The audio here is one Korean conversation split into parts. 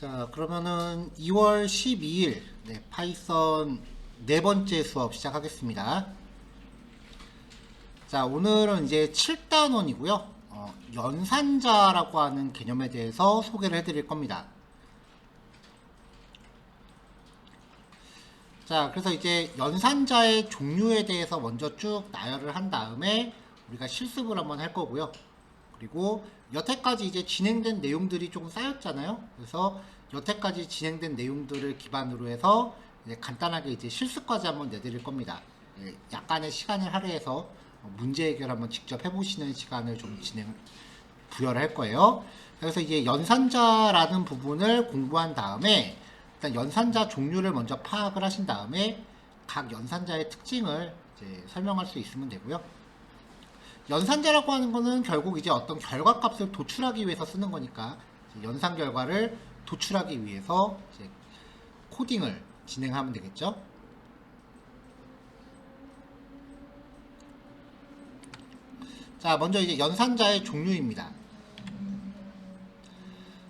자, 그러면은 2월 12일 파이썬 네 번째 수업 시작하겠습니다. 자, 오늘은 이제 7단원이고요. 연산자라고 하는 개념에 대해서 소개를 해드릴 겁니다. 자, 그래서 이제 연산자의 종류에 대해서 먼저 쭉 나열을 한 다음에 우리가 실습을 한번 할 거고요. 그리고 여태까지 이제 진행된 내용들이 조금 쌓였잖아요. 그래서 여태까지 진행된 내용들을 기반으로 해서 이제 간단하게 이제 실습까지 한번 내드릴 겁니다. 약간의 시간을 할애해서 문제 해결 한번 직접 해보시는 시간을 좀 부여를 할 거예요. 그래서 이제 연산자라는 부분을 공부한 다음에 일단 연산자 종류를 먼저 파악을 하신 다음에 각 연산자의 특징을 이제 설명할 수 있으면 되고요. 연산자라고 하는 거는 결국 이제 어떤 결과값을 도출하기 위해서 쓰는 거니까 연산 결과를 도출하기 위해서 이제 코딩을 진행하면 되겠죠. 자, 먼저 이제 연산자의 종류입니다.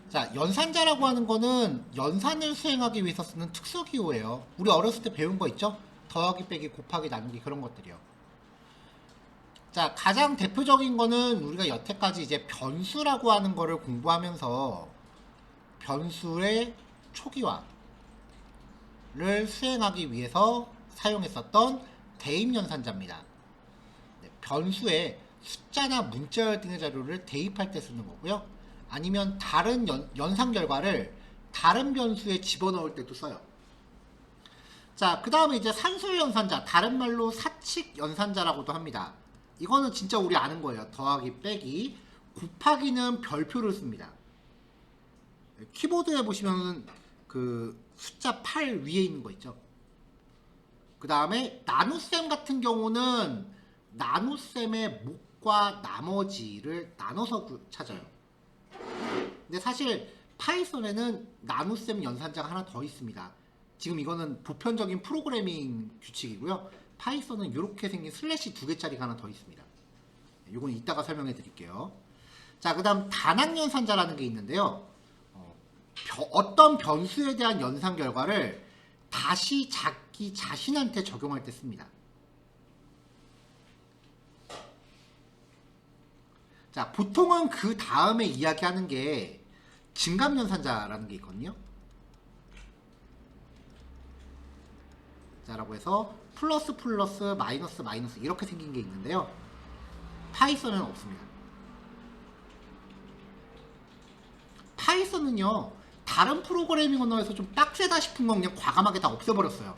자, 연산자라고 하는 거는 연산을 수행하기 위해서 쓰는 특수기호예요. 우리 어렸을 때 배운 거 있죠? 더하기, 빼기, 곱하기, 나누기 그런 것들이요. 자, 가장 대표적인 거는 우리가 여태까지 이제 변수라고 하는 거를 공부하면서 변수의 초기화를 수행하기 위해서 사용했었던 대입연산자입니다. 변수에 숫자나 문자열 등의 자료를 대입할 때 쓰는 거고요. 아니면 다른 연산 결과를 다른 변수에 집어넣을 때도 써요. 자, 그 다음에 이제 산술 연산자, 다른 말로 사칙 연산자라고도 합니다. 이거는 진짜 우리 아는 거예요. 더하기, 빼기, 곱하기는 별표를 씁니다. 키보드에 보시면 그 숫자 8 위에 있는 거 있죠. 그 다음에 나눗셈 같은 경우는 나눗셈의 목과 나머지를 나눠서 찾아요. 근데 사실 파이썬에는 나눗셈 연산자가 하나 더 있습니다. 지금 이거는 보편적인 프로그래밍 규칙이고요. 파이썬은 이렇게 생긴 슬래시 2개짜리가 하나 더 있습니다. 이건 이따가 설명해 드릴게요. 자, 그 다음 단항연산자라는 게 있는데요. 어떤 변수에 대한 연산 결과를 다시 자기 자신한테 적용할 때 씁니다. 자, 보통은 그 다음에 이야기하는 게 증감연산자라는 게 있거든요. 자, 라고 해서 플러스 플러스 마이너스 마이너스 이렇게 생긴 게 있는데요. 파이썬은 없습니다. 파이썬은요, 다른 프로그래밍 언어에서 좀 빡세다 싶은 건 그냥 과감하게 다 없애버렸어요.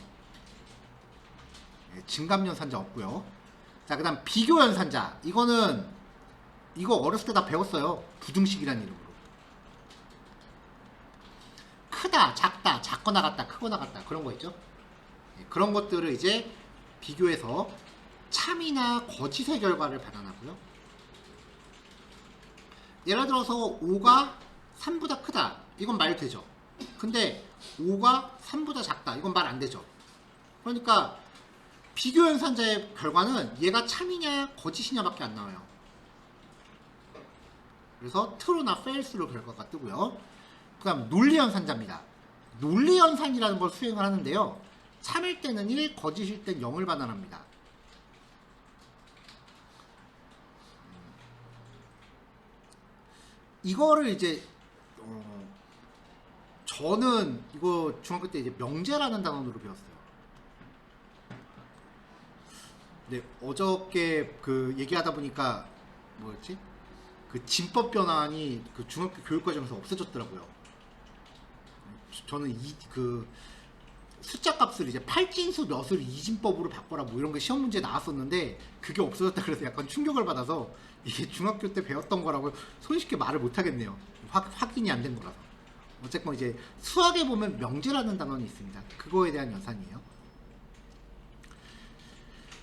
증감연산자 없고요. 자, 그 다음 비교연산자. 이거 어렸을 때 다 배웠어요. 부등식이라는 이름으로. 크다, 작다, 작거나 같다, 크거나 같다 그런 거 있죠. 그런 것들을 이제 비교해서 참이나 거짓의 결과를 반환하고요. 예를 들어서 5가 3보다 크다. 이건 말 되죠. 근데 5가 3보다 작다. 이건 말 안 되죠. 그러니까 비교 연산자의 결과는 얘가 참이냐 거짓이냐 밖에 안 나와요. 그래서 true나 false로 결과가 뜨고요. 그 다음 논리 연산자입니다. 논리 연산이라는 걸 수행을 하는데요. 참일 때는 1, 거짓일 땐 0을 반환합니다. 이거를 이제 저는 이거 중학교 때 이제 명제라는 단원으로 배웠어요. 네, 어저께 그 얘기하다 보니까 뭐였지? 그 진법 변환이 그 중학교 교육과정에서 없어졌더라고요. 저는 그 숫자 값을 이제 8진수 몇을 2진법으로 바꿔라 뭐 이런 게 시험 문제에 나왔었는데 그게 없어졌다 그래서 약간 충격을 받아서 이게 중학교 때 배웠던 거라고 손쉽게 말을 못 하겠네요. 확인이 안 된 거라서. 어쨌건 이제 수학에 보면 명제라는 단원이 있습니다. 그거에 대한 연산이에요.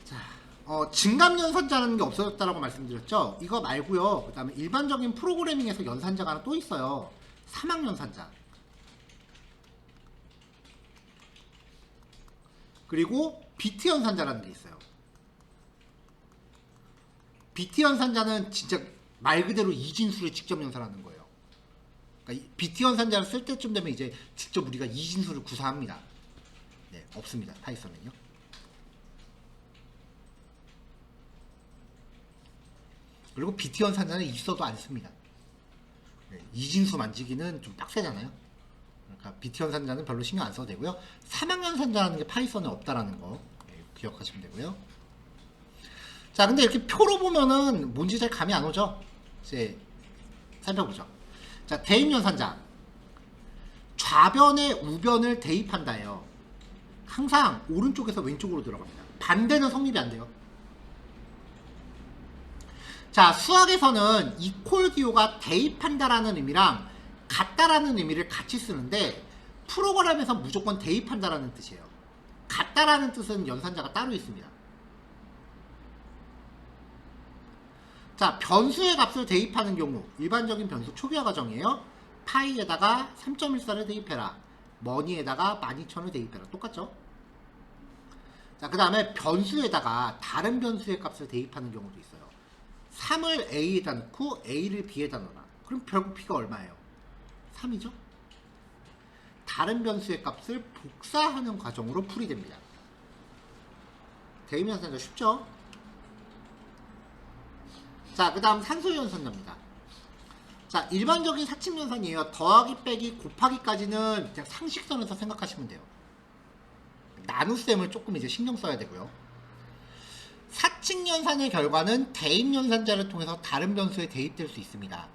자, 증감연산자라는 게 없어졌다라고 말씀드렸죠. 이거 말고요. 그 다음에 일반적인 프로그래밍에서 연산자가 하나 또 있어요. 사막연산자. 그리고 비트 연산자라는 게 있어요. 비트 연산자는 진짜 말 그대로 이진수를 직접 연산하는 거예요. 그러니까 BT 연산자를 쓸 때쯤 되면 이제 직접 우리가 이진수를 구사합니다. 네, 없습니다. 파이썬은요. 그리고 BT 연산자는 있어도 안 씁니다. 네, 이진수 만지기는 좀 빡세잖아요. 그러니까 BT 연산자는 별로 신경 안 써도 되고요. 사막 연산자라는 게 파이썬에 없다라는 거 기억하시면 되고요. 자, 근데 이렇게 표로 보면은 뭔지 잘 감이 안 오죠? 이제 살펴보죠. 자, 대입 연산자. 좌변에 우변을 대입한다예요. 항상 오른쪽에서 왼쪽으로 들어갑니다. 반대는 성립이 안 돼요. 자, 수학에서는 이퀄 기호가 대입한다라는 의미랑 같다라는 의미를 같이 쓰는데 프로그램에서 무조건 대입한다라는 뜻이에요. 같다라는 뜻은 연산자가 따로 있습니다. 자, 변수의 값을 대입하는 경우 일반적인 변수 초기화 과정이에요. 파이에다가 3.14를 대입해라. 머니에다가 12,000을 대입해라. 똑같죠? 자, 그 다음에 변수에다가 다른 변수의 값을 대입하는 경우도 있어요. 3을 A에다 넣고 A를 B에다 넣어라. 그럼 결국 B가 얼마예요? 3이죠? 다른 변수의 값을 복사하는 과정으로 풀이됩니다. 대입 연산자 쉽죠? 자, 그 다음 산소 연산자입니다. 자, 일반적인 사칙 연산이에요. 더하기 빼기 곱하기까지는 그냥 상식선에서 생각하시면 돼요. 나눗셈을 조금 이제 신경 써야 되고요. 사칙 연산의 결과는 대입 연산자를 통해서 다른 변수에 대입될 수 있습니다.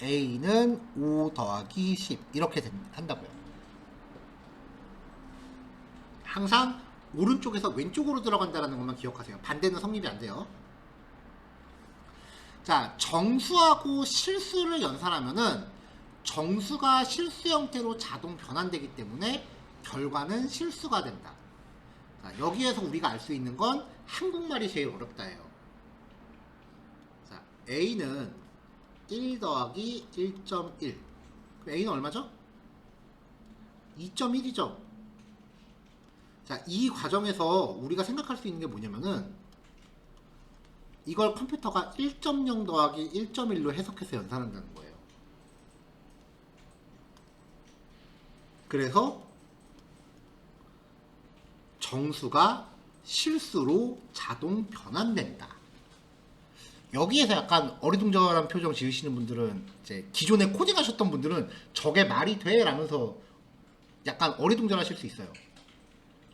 A는 5 더하기 10 이렇게 한다고요. 항상 오른쪽에서 왼쪽으로 들어간다는 것만 기억하세요. 반대는 성립이 안 돼요. 자, 정수하고 실수를 연산하면은 정수가 실수 형태로 자동 변환되기 때문에 결과는 실수가 된다. 자, 여기에서 우리가 알 수 있는 건 한국말이 제일 어렵다예요. 자, A는 1 더하기 1.1. A는 얼마죠? 2.1이죠. 자, 이 과정에서 우리가 생각할 수 있는 게 뭐냐면은 이걸 컴퓨터가 1.0 더하기 1.1로 해석해서 연산한다는 거예요. 그래서 정수가 실수로 자동 변환된다. 여기에서 약간 어리둥절한 표정 지으시는 분들은 이제 기존에 코딩하셨던 분들은 저게 말이 돼? 라면서 약간 어리둥절하실 수 있어요.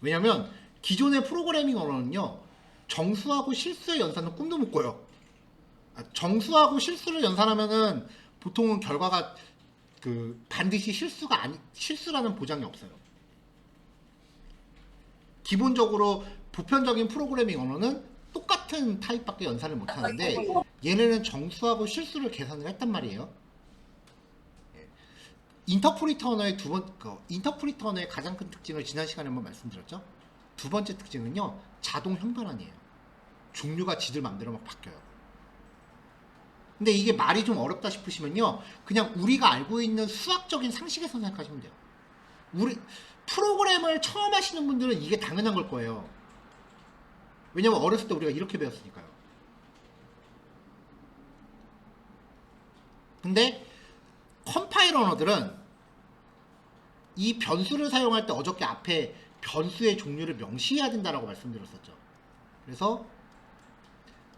왜냐면 기존의 프로그래밍 언어는요, 정수하고 실수의 연산은 꿈도 못 꿔요. 정수하고 실수를 연산하면은 보통은 결과가 반드시 실수라는 보장이 없어요. 기본적으로 보편적인 프로그래밍 언어는 똑같은 타입밖에 연산을 못 하는데 얘네는 정수하고 실수를 계산을 했단 말이에요. 인터프리터 언어의 인터프리터 언어의 가장 큰 특징을 지난 시간에 한번 말씀드렸죠. 두 번째 특징은요, 자동 형변환이에요. 종류가 지들 맘대로 막 바뀌어요. 근데 이게 말이 좀 어렵다 싶으시면요, 그냥 우리가 알고 있는 수학적인 상식에서 생각하시면 돼요. 프로그램을 처음 하시는 분들은 이게 당연한 걸 거예요. 왜냐면 어렸을 때 우리가 이렇게 배웠으니까요. 근데 컴파일러 언어들은 이 변수를 사용할 때 어저께 앞에 변수의 종류를 명시해야 된다라고 말씀드렸었죠. 그래서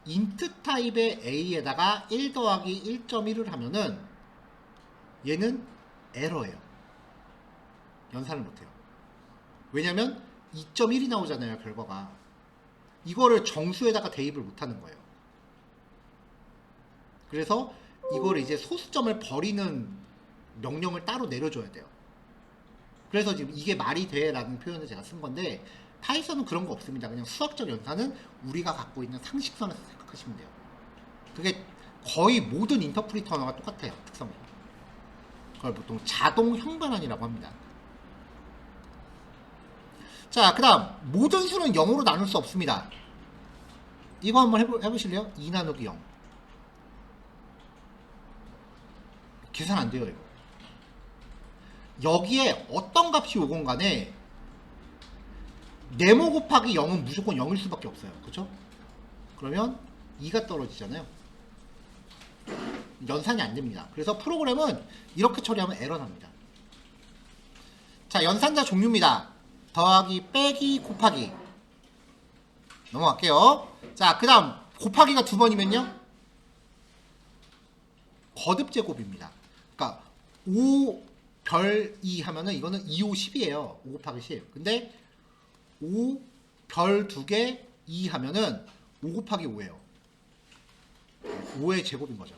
int 타입의 a에다가 1 더하기 1.1을 하면은 얘는 에러예요. 연산을 못해요. 왜냐면 2.1이 나오잖아요, 결과가. 이거를 정수에다가 대입을 못하는 거예요. 그래서 이거를 이제 소수점을 버리는 명령을 따로 내려줘야 돼요. 그래서 지금 이게 말이 돼 라는 표현을 제가 쓴 건데, 파이썬은 그런 거 없습니다. 그냥 수학적 연산은 우리가 갖고 있는 상식선에서 생각하시면 돼요. 그게 거의 모든 인터프리터 언어가 똑같아요, 특성이. 그걸 보통 자동 형변환이라고 합니다. 자, 그 다음 모든 수는 0으로 나눌 수 없습니다. 이거 한번 해보실래요? 2 나누기 0. 계산 안 돼요, 이거. 여기에 어떤 값이 오건 간에 네모 곱하기 0은 무조건 0일 수밖에 없어요. 그쵸? 그러면 2가 떨어지잖아요. 연산이 안 됩니다. 그래서 프로그램은 이렇게 처리하면 에러 납니다. 자, 연산자 종류입니다. 더하기, 빼기, 곱하기. 넘어갈게요. 자, 그 다음 곱하기가 두 번이면요 거듭제곱입니다. 그러니까 5 별 2 하면은 이거는 2, 5, 10이에요. 5 곱하기 10. 근데 5 별 2개 2 하면은 5 곱하기 5예요. 5의 제곱인 거죠.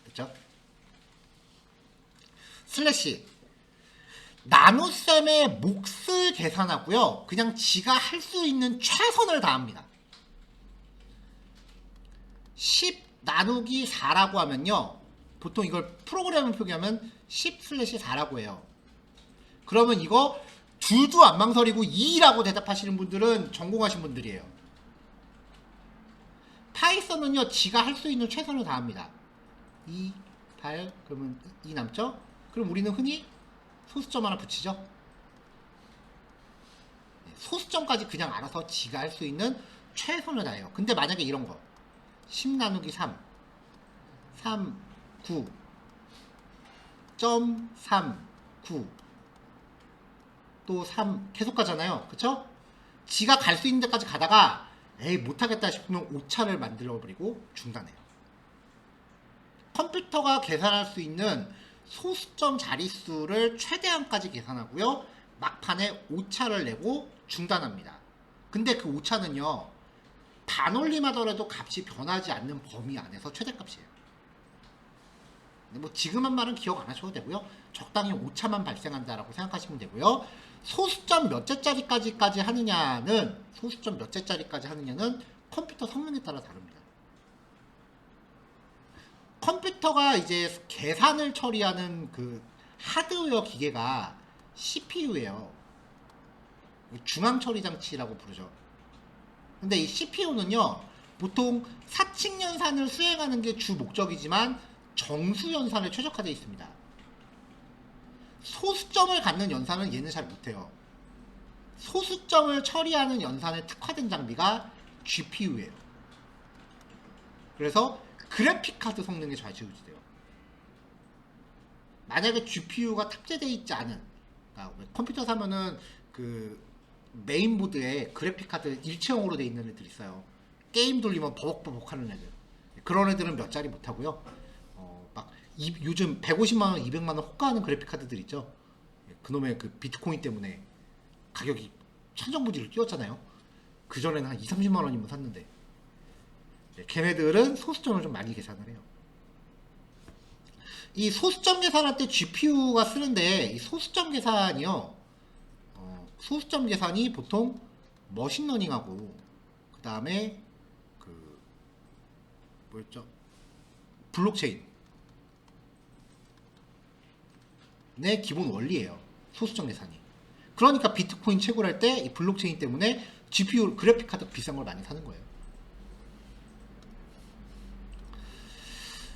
됐죠? 슬래시 나눗셈의 몫을 계산하고요. 그냥 지가 할 수 있는 최선을 다합니다. 10 나누기 4라고 하면요. 보통 이걸 프로그램을 표기하면 10/4라고 해요. 그러면 이거 둘도 안 망설이고 2라고 대답하시는 분들은 전공하신 분들이에요. 파이썬은요. 지가 할 수 있는 최선을 다합니다. 2, 8 그러면 2 남죠? 그럼 우리는 흔히 소수점 하나 붙이죠. 소수점까지 그냥 알아서 지가 할 수 있는 최선을 다해요. 근데 만약에 이런 거 10 나누기 3 3, 9 .39 또 3 계속 가잖아요. 그쵸? 지가 갈 수 있는 데까지 가다가 에이 못하겠다 싶으면 오차를 만들어버리고 중단해요. 컴퓨터가 계산할 수 있는 소수점 자릿수를 최대한까지 계산하고요. 막판에 오차를 내고 중단합니다. 근데 그 오차는요. 반올림하더라도 값이 변하지 않는 범위 안에서 최대값이에요. 뭐 지금 한 말은 기억 안 하셔도 되고요. 적당히 오차만 발생한다라고 생각하시면 되고요. 소수점 몇째짜리까지 하느냐는 컴퓨터 성능에 따라 다릅니다. 컴퓨터가 이제 계산을 처리하는 그 하드웨어 기계가 CPU예요. 중앙 처리 장치라고 부르죠. 근데 이 CPU는요, 보통 사칙 연산을 수행하는 게 주 목적이지만 정수 연산에 최적화되어 있습니다. 소수점을 갖는 연산은 얘는 잘 못해요. 소수점을 처리하는 연산에 특화된 장비가 GPU예요. 그래서 그래픽카드 성능에 좌지우지돼요. 만약에 GPU가 탑재되어 있지 않은, 그러니까 컴퓨터 사면은 그 메인보드에 그래픽카드 일체형으로 되어 있는 애들 있어요. 게임 돌리면 버벅버벅 하는 애들. 그런 애들은 몇 짜리 못하고요. 요즘 150만원, 200만원 호가하는 그래픽카드들 있죠. 그놈의 그 비트코인 때문에 가격이 천정부지를 뛰었잖아요. 그전에는 한 2, 30만원이면 샀는데 걔네들은 소수점을 좀 많이 계산을 해요. 이 소수점 계산할 때 GPU가 쓰는데 이 소수점 계산이요. 소수점 계산이 보통 머신러닝하고 그 다음에 그 뭐였죠? 블록체인 네, 기본 원리예요. 소수점 계산이. 그러니까 비트코인 채굴할 때 이 블록체인 때문에 GPU 그래픽카드 비싼 걸 많이 사는 거예요.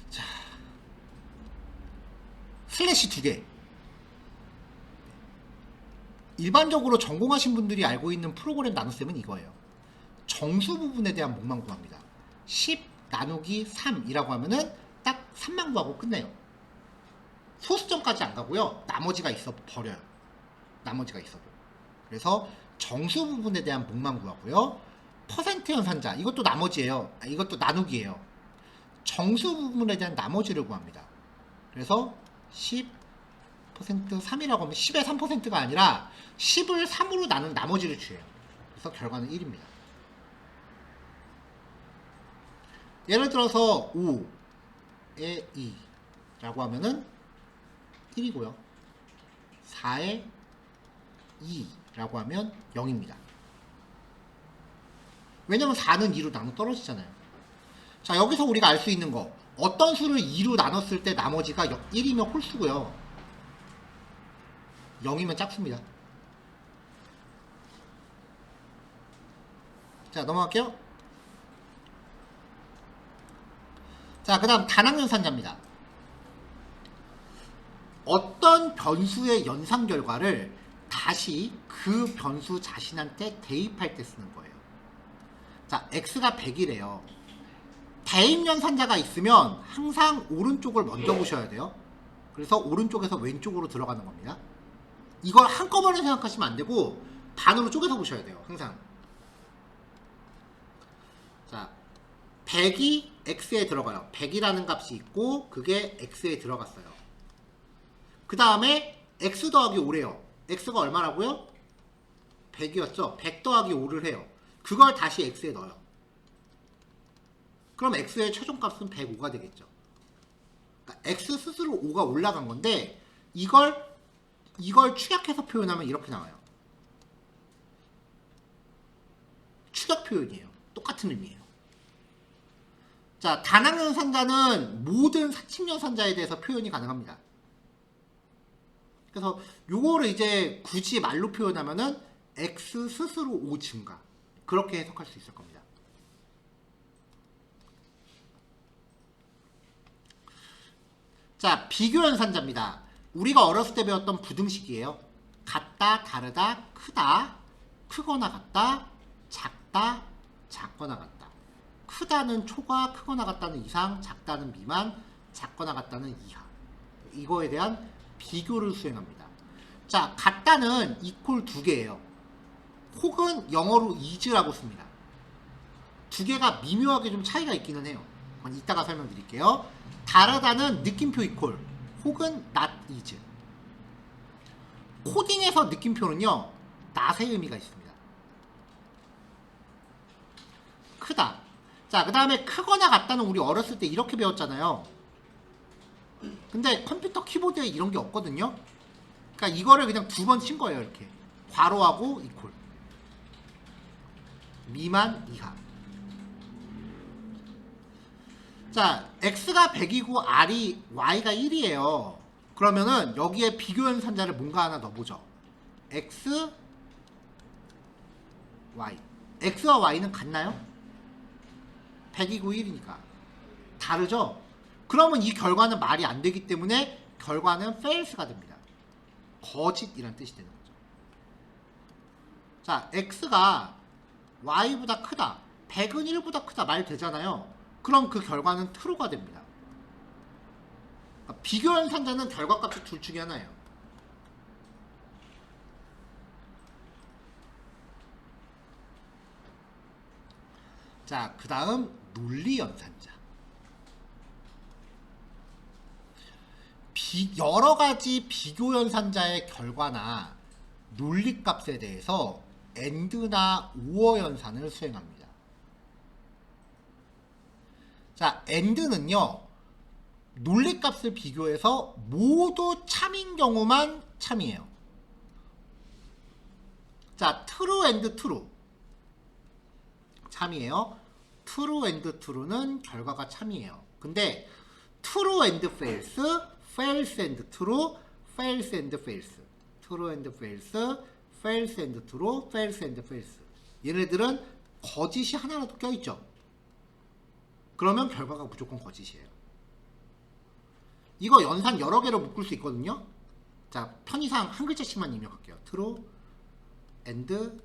자, 슬래시 2개. 일반적으로 전공하신 분들이 알고 있는 프로그램 나눗셈은 이거예요. 정수 부분에 대한 몫만 구합니다. 10 나누기 3이라고 하면은 딱 3만 구하고 끝내요. 소수점까지 안 가고요. 나머지가 있어 버려요. 나머지가 있어도. 그래서 정수 부분에 대한 몫만 구하고요. 퍼센트 연산자 이것도 나머지예요. 이것도 나누기예요. 정수 부분에 대한 나머지를 구합니다. 그래서 10% 3이라고 하면 10의 3%가 아니라 10을 3으로 나눈 나머지를 취해요. 그래서 결과는 1입니다. 예를 들어서 5에 2라고 하면은 1이고요. 4에 2라고 하면 0입니다. 왜냐면 4는 2로 나눠 떨어지잖아요. 자, 여기서 우리가 알 수 있는 거 어떤 수를 2로 나눴을 때 나머지가 1이면 홀수고요. 0이면 짝수입니다. 자, 넘어갈게요. 자, 그 다음 단항연산자입니다. 어떤 변수의 연산 결과를 다시 그 변수 자신한테 대입할 때 쓰는 거예요. 자, x가 100이래요. 대입연산자가 있으면 항상 오른쪽을 먼저 보셔야 돼요. 그래서 오른쪽에서 왼쪽으로 들어가는 겁니다. 이걸 한꺼번에 생각하시면 안 되고 반으로 쪼개서 보셔야 돼요. 항상. 자, 100이 x에 들어가요. 100이라는 값이 있고 그게 x에 들어갔어요. 그 다음에 x 더하기 5래요. x가 얼마라고요? 100이었죠? 100 더하기 5를 해요. 그걸 다시 x에 넣어요. 그럼 x의 최종값은 105가 되겠죠. 그러니까 x 스스로 5가 올라간 건데 이걸 축약해서 표현하면 이렇게 나와요. 축약 표현이에요. 똑같은 의미예요. 자, 단항연산자는 모든 사칙연산자에 대해서 표현이 가능합니다. 그래서 요거를 이제 굳이 말로 표현하면은 x 스스로 5 증가, 그렇게 해석할 수 있을 겁니다. 자, 비교연산자입니다. 우리가 어렸을 때 배웠던 부등식이에요. 같다, 다르다, 크다, 크거나 같다, 작다, 작거나 같다. 크다는 초과, 크거나 같다는 이상, 작다는 미만, 작거나 같다는 이하. 이거에 대한 비교를 수행합니다. 자, 같다는 이퀄 두 개예요. 혹은 영어로 is라고 씁니다. 두 개가 미묘하게 좀 차이가 있기는 해요. 이따가 설명드릴게요. 다르다는 느낌표 이퀄 혹은 not is. 코딩에서 느낌표는요, not의 의미가 있습니다. 크다. 자, 그 다음에 크거나 같다는 우리 어렸을 때 이렇게 배웠잖아요. 근데 컴퓨터 키보드에 이런 게 없거든요. 그러니까 이거를 그냥 두 번 친 거예요. 이렇게 괄호하고 이퀄, 미만, 이하. 자, x가 100이고 y가 1이에요. 그러면은 여기에 비교연산자를 뭔가 하나 넣어보죠. x, y. x와 y는 같나요? 100이고 1이니까 다르죠? 그러면 이 결과는 말이 안 되기 때문에 결과는 false가 됩니다. 거짓이란 뜻이 되는 거죠. 자, x가 y보다 크다, 100은 1보다 크다 말 되잖아요. 그럼 그 결과는 true가 됩니다. 그러니까 비교연산자는 결과값이 둘 중에 하나예요. 자, 그 다음 논리연산자. 여러가지 비교연산자의 결과나 논리값에 대해서 AND나 OR 연산을 수행합니다. 자, AND는요, 논리값을 비교해서 모두 참인 경우만 참이에요. 자, true and true 참이에요. true and true는 결과가 참이에요. 근데 true and false, false and true, false and false, true and false, false and true, false and false. 얘네들은 거짓이 하나라도 껴있죠. 그러면 결과가 무조건 거짓이에요. 이거 연산 여러 개로 묶을 수 있거든요. 자, 편의상 한 글자씩만 입력할게요. true and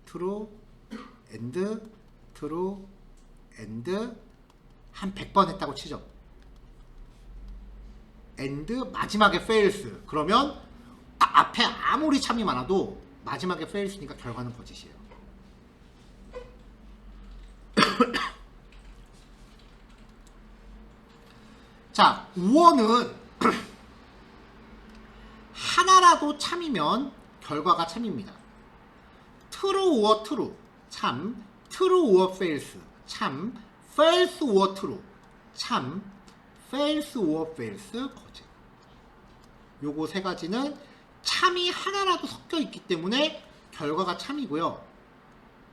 true and true and 한 100번 했다고 치죠. and 마지막에 false. 그러면 앞에 아무리 참이 많아도 마지막에 false니까 결과는 거짓이에요. 자, 우어는 하나라도 참이면 결과가 참입니다. true or true 참, true or false 참, false or true 참, false or false 거짓. 요거 세 가지는 참이 하나라도 섞여 있기 때문에 결과가 참이고요.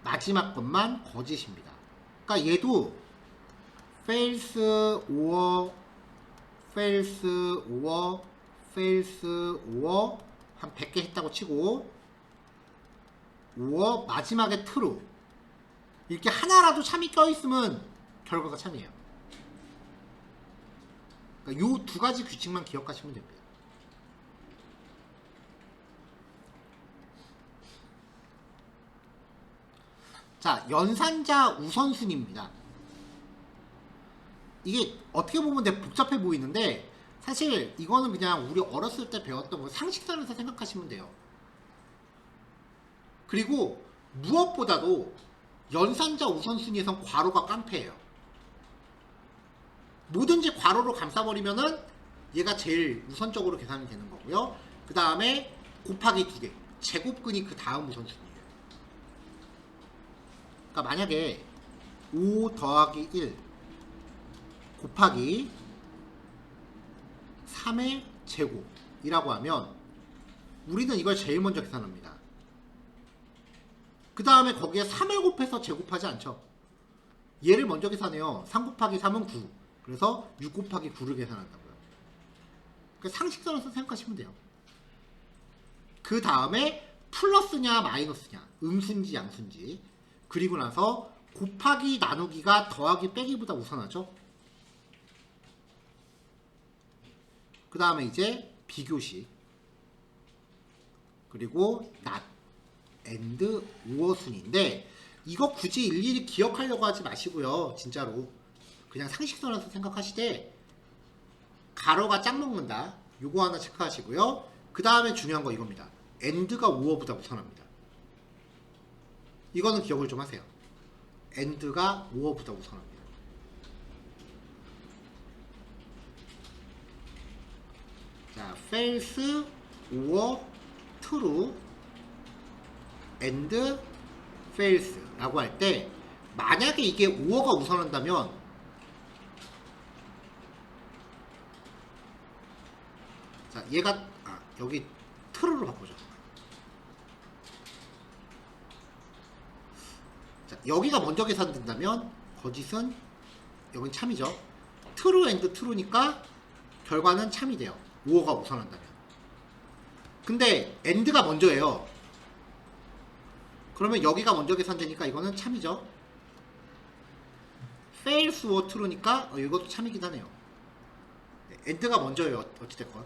마지막 것만 거짓입니다. 그러니까 얘도 false or false or false or 한 100개 했다고 치고 or 마지막에 true 이렇게 하나라도 참이 껴있으면 결과가 참이에요. 그러니까 요 두 가지 규칙만 기억하시면 됩니다. 자, 자, 연산자 우선순위입니다. 이게 어떻게 보면 되게 복잡해 보이는데 사실 이거는 그냥 우리 어렸을 때 배웠던 거 상식선에서 생각하시면 돼요. 그리고 무엇보다도 연산자 우선순위에선 괄호가 깡패예요. 뭐든지 괄호로 감싸버리면은 얘가 제일 우선적으로 계산이 되는 거고요. 그 다음에 곱하기 2개, 제곱근이 그 다음 우선순위예요. 그러니까 만약에 5 더하기 1 곱하기 3의 제곱이라고 하면 우리는 이걸 제일 먼저 계산합니다. 그 다음에 거기에 3을 곱해서 제곱하지 않죠. 얘를 먼저 계산해요. 3 곱하기 3은 9. 그래서 6 곱하기 9를 계산한다고요. 그러니까 상식선에서 생각하시면 돼요. 그 다음에 플러스냐 마이너스냐, 음수인지 양수인지, 그리고 나서 곱하기 나누기가 더하기 빼기보다 우선하죠. 그 다음에 이제 비교식, 그리고 not, and, 오어순인데 이거 굳이 일일이 기억하려고 하지 마시고요. 진짜로 그냥 상식선에서 생각하시되 가로가 짝 먹는다, 요거 하나 체크하시고요. 그 다음에 중요한 거 이겁니다. and가 오어보다 우선합니다. 이거는 기억을 좀 하세요. and가 오어보다 우선합니다. 자, false, or, true, and, false 라고 할 때 만약에 이게 오어가 우선한다면 자, 얘가 여기 true로 바꾸죠. 자, 여기가 먼저 계산된다면 거짓은 여긴 참이죠. true and true니까 결과는 참이 돼요. 오어가 우선한다면. 근데 and가 먼저예요. 그러면 여기가 먼저 계산되니까 이거는 참이죠. false or true니까 이것도 참이긴 하네요. and가 먼저예요. 어찌됐건.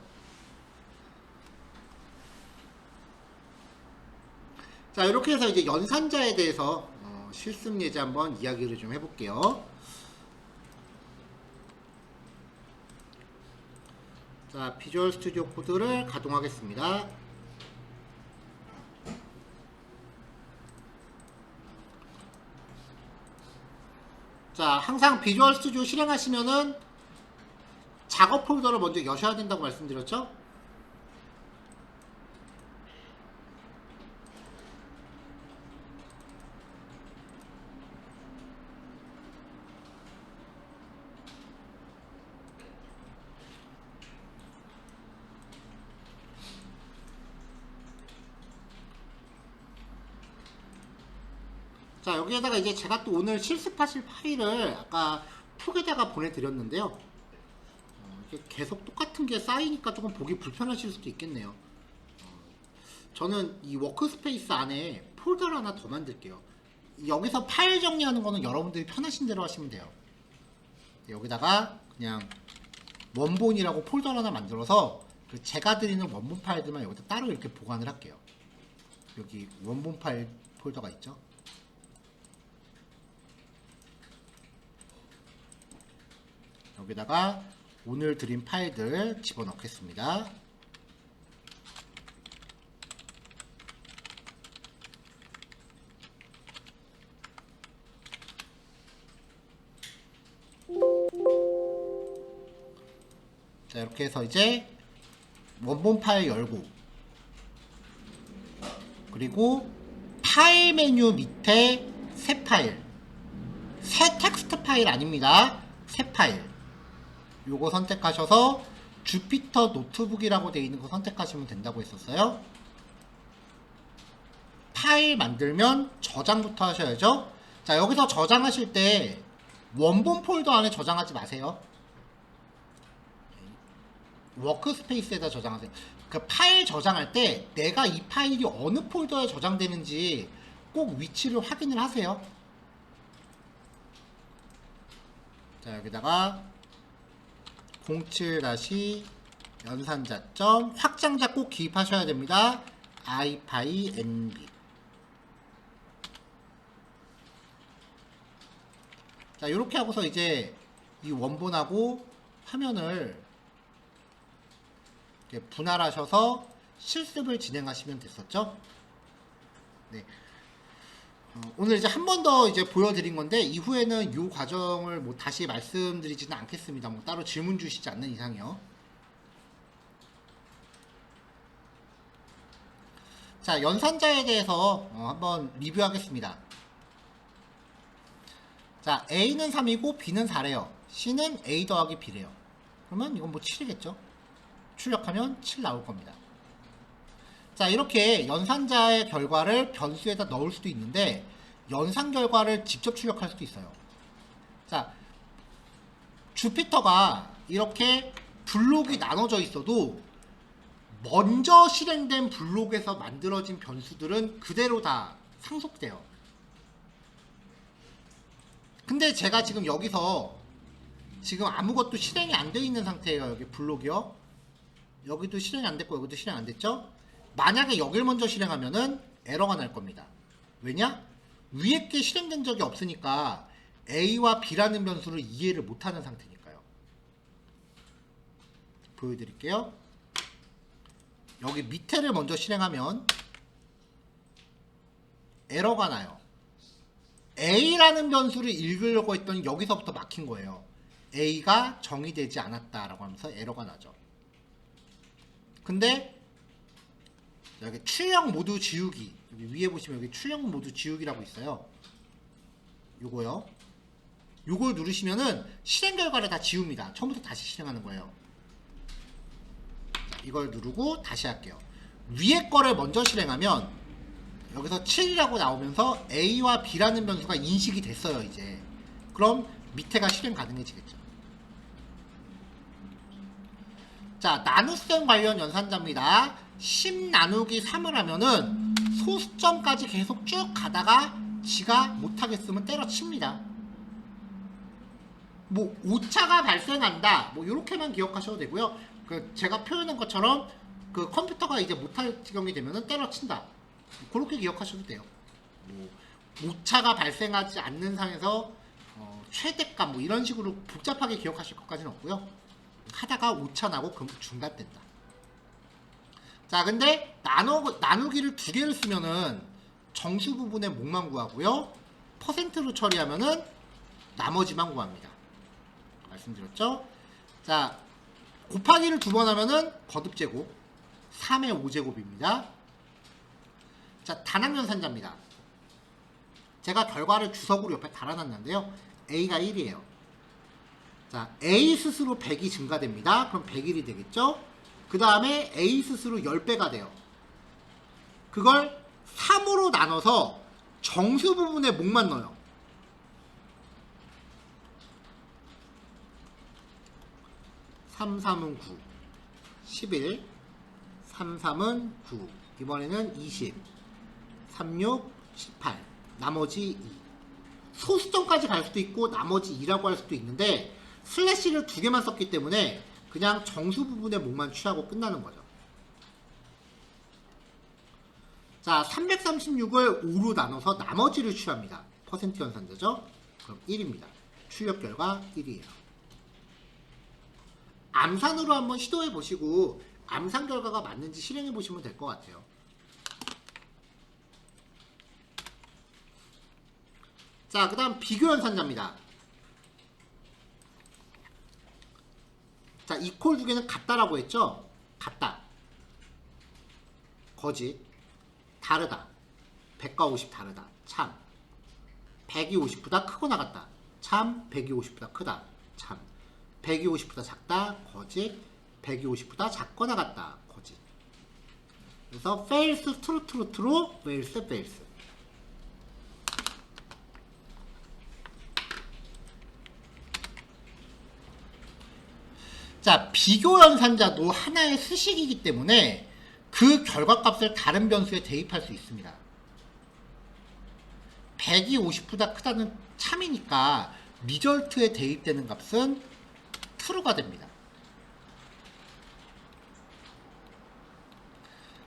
자, 이렇게 해서 이제 연산자에 대해서 실습 예제 한번 이야기를 좀 해볼게요. 자, 비주얼 스튜디오 코드를 가동하겠습니다. 자, 항상 비주얼 스튜디오 실행하시면은 작업 폴더를 먼저 여셔야 된다고 말씀드렸죠? 자, 여기에다가 이제 제가 또 오늘 실습하실 파일을 아까 톡에다가 보내드렸는데요. 이게 계속 똑같은 게 쌓이니까 조금 보기 불편하실 수도 있겠네요. 저는 이 워크스페이스 안에 폴더를 하나 더 만들게요. 여기서 파일 정리하는 거는 여러분들이 편하신 대로 하시면 돼요. 여기다가 그냥 원본이라고 폴더를 하나 만들어서 그 제가 드리는 원본 파일들만 여기다 따로 이렇게 보관을 할게요. 여기 원본 파일 폴더가 있죠. 여기다가 오늘 드린 파일들 집어넣겠습니다. 자, 이렇게 해서 이제 원본 파일 열고, 그리고 파일 메뉴 밑에 새 파일, 새 텍스트 파일 아닙니다. 새 파일 요거 선택하셔서 주피터 노트북이라고 되어 있는 거 선택하시면 된다고 했었어요. 파일 만들면 저장부터 하셔야죠. 자, 여기서 저장하실 때 원본 폴더 안에 저장하지 마세요. 워크스페이스에다 저장하세요. 그 파일 저장할 때 내가 이 파일이 어느 폴더에 저장되는지 꼭 위치를 확인을 하세요. 자, 여기다가 07-연산자점 확장자 꼭 기입하셔야 됩니다. ipynb. 자, 이렇게 하고서 이제 이 원본하고 화면을 이렇게 분할하셔서 실습을 진행하시면 됐었죠. 네. 오늘 이제 한 번 더 이제 보여드린 건데 이후에는 이 과정을 뭐 다시 말씀드리지는 않겠습니다. 뭐 따로 질문 주시지 않는 이상이요. 자, 연산자에 대해서 한번 리뷰하겠습니다. 자, A는 3이고 B는 4래요. C는 A 더하기 B래요. 그러면 이건 뭐 7이겠죠? 출력하면 7 나올 겁니다. 자, 이렇게 연산자의 결과를 변수에다 넣을 수도 있는데 연산 결과를 직접 출력할 수도 있어요. 자, 주피터가 이렇게 블록이 나눠져 있어도 먼저 실행된 블록에서 만들어진 변수들은 그대로 다 상속돼요. 근데 제가 지금 여기서 지금 아무것도 실행이 안 돼 있는 상태예요. 여기 블록이요. 여기도 실행이 안 됐고 여기도 실행 안 됐죠? 만약에 여길 먼저 실행하면은 에러가 날 겁니다. 왜냐? 위에 게 실행된 적이 없으니까 A와 B라는 변수를 이해를 못하는 상태니까요. 보여드릴게요. 여기 밑에를 먼저 실행하면 에러가 나요. A라는 변수를 읽으려고 했더니 여기서부터 막힌 거예요. A가 정의되지 않았다라고 하면서 에러가 나죠. 근데 여기 출력 모두 지우기, 여기 위에 보시면 여기 출력 모두 지우기라고 있어요. 요거요. 요걸 누르시면은 실행 결과를 다 지웁니다. 처음부터 다시 실행하는 거예요. 자, 이걸 누르고 다시 할게요. 위에 거를 먼저 실행하면 여기서 7이라고 나오면서 A와 B라는 변수가 인식이 됐어요. 이제 그럼 밑에가 실행 가능해지겠죠. 자, 나눗셈 관련 연산자입니다. 10 나누기 3을 하면은 소수점까지 계속 쭉 가다가 지가 못하겠으면 때려칩니다. 뭐 오차가 발생한다 뭐 이렇게만 기억하셔도 되고요. 그 제가 표현한 것처럼 그 컴퓨터가 이제 못할 지경이 되면은 때려친다, 그렇게 기억하셔도 돼요. 뭐 오차가 발생하지 않는 상에서 최대값 뭐 이런 식으로 복잡하게 기억하실 것까지는 없고요. 하다가 오차 나고 그럼 중단된다. 자, 근데 나누기를 두 개를 쓰면은 정수 부분의 목만 구하고요. 퍼센트로 처리하면은 나머지만 구합니다. 말씀드렸죠? 자, 곱하기를 두 번 하면은 거듭제곱 3의 5제곱입니다. 자, 단항연산자입니다. 제가 결과를 주석으로 옆에 달아놨는데요. A가 1이에요. 자, A 스스로 100이 증가됩니다. 그럼 101이 되겠죠? 그 다음에 A 스스로 10배가 돼요. 그걸 3으로 나눠서 정수 부분에 목만 넣어요. 3, 3은 9, 11, 3, 3은 9, 이번에는 20, 3, 6, 18, 나머지 2. 소수점까지 갈 수도 있고 나머지 2라고 할 수도 있는데 슬래시를 두 개만 썼기 때문에 그냥 정수 부분의 목만 취하고 끝나는 거죠. 자, 336을 5로 나눠서 나머지를 취합니다. 퍼센트 연산자죠? 그럼 1입니다. 출력 결과 1이에요. 암산으로 한번 시도해 보시고 암산 결과가 맞는지 실행해 보시면 될 것 같아요. 자, 그 다음 비교 연산자입니다. 자, 이퀄 두 개는 같다라고 했죠? 같다, 거짓, 다르다, 100과 50 다르다, 참, 100이 50보다 크고 나갔다, 참, 100이 50보다 크다, 참, 100이 50보다 작다, 거짓, 100이 50보다 작고 나갔다, 거짓. 그래서 fails, true, true, true, fails, fails. 자, 비교 연산자도 하나의 수식이기 때문에 그 결과값을 다른 변수에 대입할 수 있습니다. 100이 50보다 크다는 참이니까 리절트에 대입되는 값은 true가 됩니다.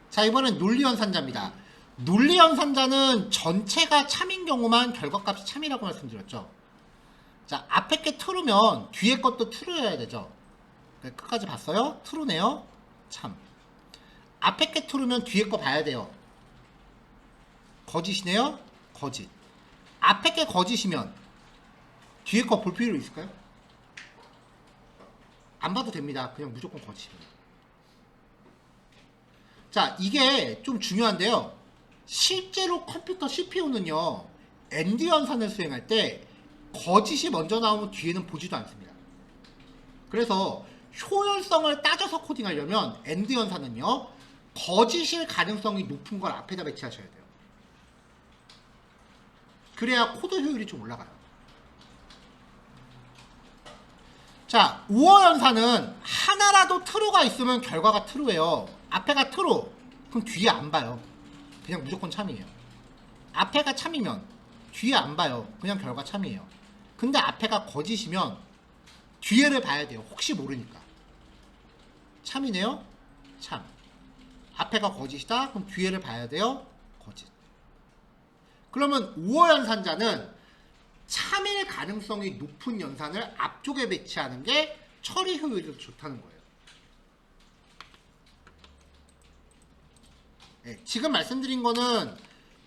자, 이번엔 논리연산자입니다. 논리연산자는 전체가 참인 경우만 결과값이 참이라고 말씀드렸죠. 자, 앞에 게 true면 뒤에 것도 true여야 되죠. 끝까지 봤어요? true네요. 참. 앞에 게 true면 뒤에 거 봐야 돼요. 거짓이네요. 거짓. 앞에 게 거짓이면 뒤에 거 볼 필요 있을까요? 안 봐도 됩니다. 그냥 무조건 거짓입니다. 자, 이게 좀 중요한데요. 실제로 컴퓨터 CPU는요, 엔드 연산을 수행할 때 거짓이 먼저 나오면 뒤에는 보지도 않습니다. 그래서 효율성을 따져서 코딩하려면 엔드 연산은요, 거짓일 가능성이 높은 걸 앞에다 배치하셔야 돼요. 그래야 코드 효율이 좀 올라가요. 자, 우어 연산은 하나라도 true가 있으면 결과가 true예요. 앞에가 true, 그럼 뒤에 안 봐요. 그냥 무조건 참이에요. 앞에가 참이면 뒤에 안 봐요. 그냥 결과 참이에요. 근데 앞에가 거짓이면 뒤에를 봐야 돼요. 혹시 모르니까. 참이네요. 참. 앞에가 거짓이다. 그럼 뒤에를 봐야 돼요. 거짓. 그러면 우어 연산자는 참일 가능성이 높은 연산을 앞쪽에 배치하는 게 처리 효율이 좋다는 거예요. 네, 지금 말씀드린 거는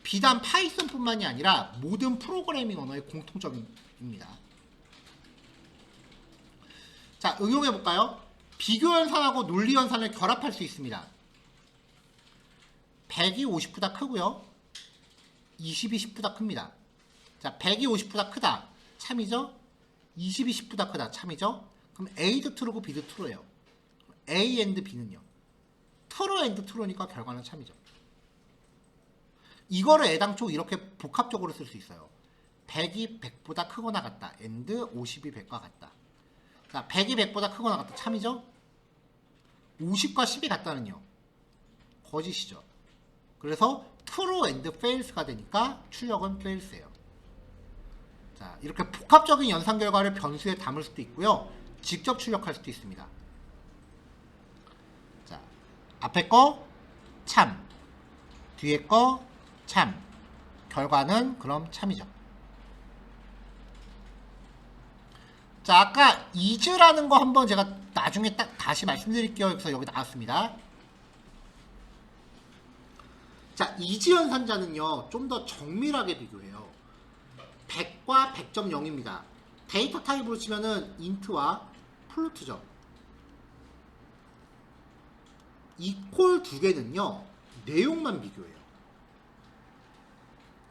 비단 파이썬뿐만이 아니라 모든 프로그래밍 언어의 공통점입니다. 자, 응용해 볼까요? 비교 연산하고 논리 연산을 결합할 수 있습니다. 100이 50보다 크고요. 20이 10보다 큽니다. 자, 100이 50보다 크다. 참이죠? 20이 10보다 크다. 참이죠? 그럼 A도 true고 B도 true예요. A and B는요. true and true니까 결과는 참이죠. 이거를 애당초 이렇게 복합적으로 쓸 수 있어요. 100이 100보다 크거나 같다. and 50이 100과 같다. 자, 100이 100보다 크거나 같다. 참이죠? 50과 10이 같다는요. 거짓이죠. 그래서 true and fails가 되니까 출력은 fails예요. 자, 이렇게 복합적인 연산 결과를 변수에 담을 수도 있고요. 직접 출력할 수도 있습니다. 자, 앞에 거 참, 뒤에 거 참. 결과는 그럼 참이죠. 자, 아까 is라는 거 한번 제가 나중에 딱 다시 말씀드릴게요. 그래서 여기 나왔습니다. 자, is 연산자는요, 좀 더 정밀하게 비교해요. 100과 100.0입니다. 데이터 타입으로 치면은 int와 float죠. 이 콜 두 개는요, 내용만 비교해요.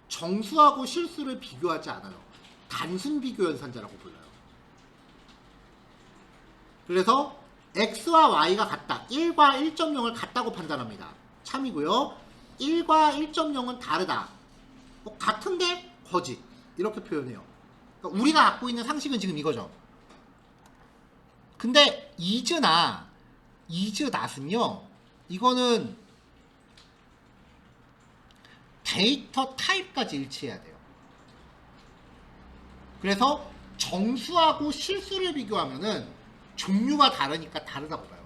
정수하고 실수를 비교하지 않아요. 단순 비교 연산자라고 불러요. 그래서 x와 y가 같다. 1과 1.0을 같다고 판단합니다. 참이고요. 1과 1.0은 다르다. 같은데 거짓. 이렇게 표현해요. 그러니까 우리가 갖고 있는 상식은 지금 이거죠. 근데 is나 is not은요. 이거는 데이터 타입까지 일치해야 돼요. 그래서 정수하고 실수를 비교하면은 종류가 다르니까 다르다고 봐요.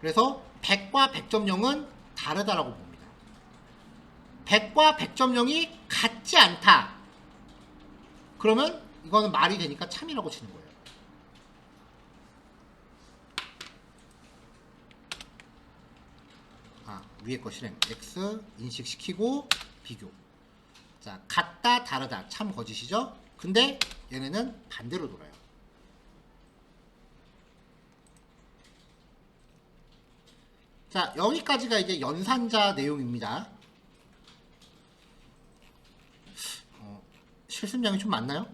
그래서 100과 100.0은 다르다라고 봅니다. 100과 100.0이 같지 않다. 그러면 이거는 말이 되니까 참이라고 치는 거예요. 위에 거 실행 X 인식시키고 비교. 자, 같다 다르다 참 거짓이죠. 근데 얘네는 반대로 돌아요. 자, 여기까지가 이제 연산자 내용입니다. 실습량이 좀 많나요?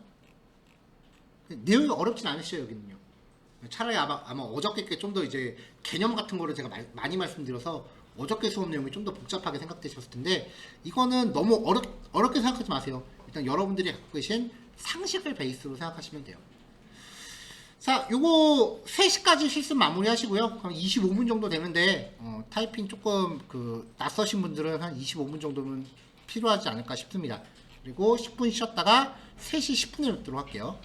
내용이 어렵진 않으시죠, 여기는요. 차라리 아마 어저께 게 좀 더 이제 개념 같은 거를 제가 많이 말씀드려서 어저께 수업 내용이 좀 더 복잡하게 생각되셨을 텐데, 이거는 너무 어렵게 생각하지 마세요. 일단 여러분들이 갖고 계신 상식을 베이스로 생각하시면 돼요. 자, 요거 3시까지 실습 마무리 하시고요. 그럼 25분 정도 되는데, 타이핑 조금 낯서신 분들은 한 25분 정도는 필요하지 않을까 싶습니다. 그리고 10분 쉬었다가 3시 10분에 뵙도록 할게요.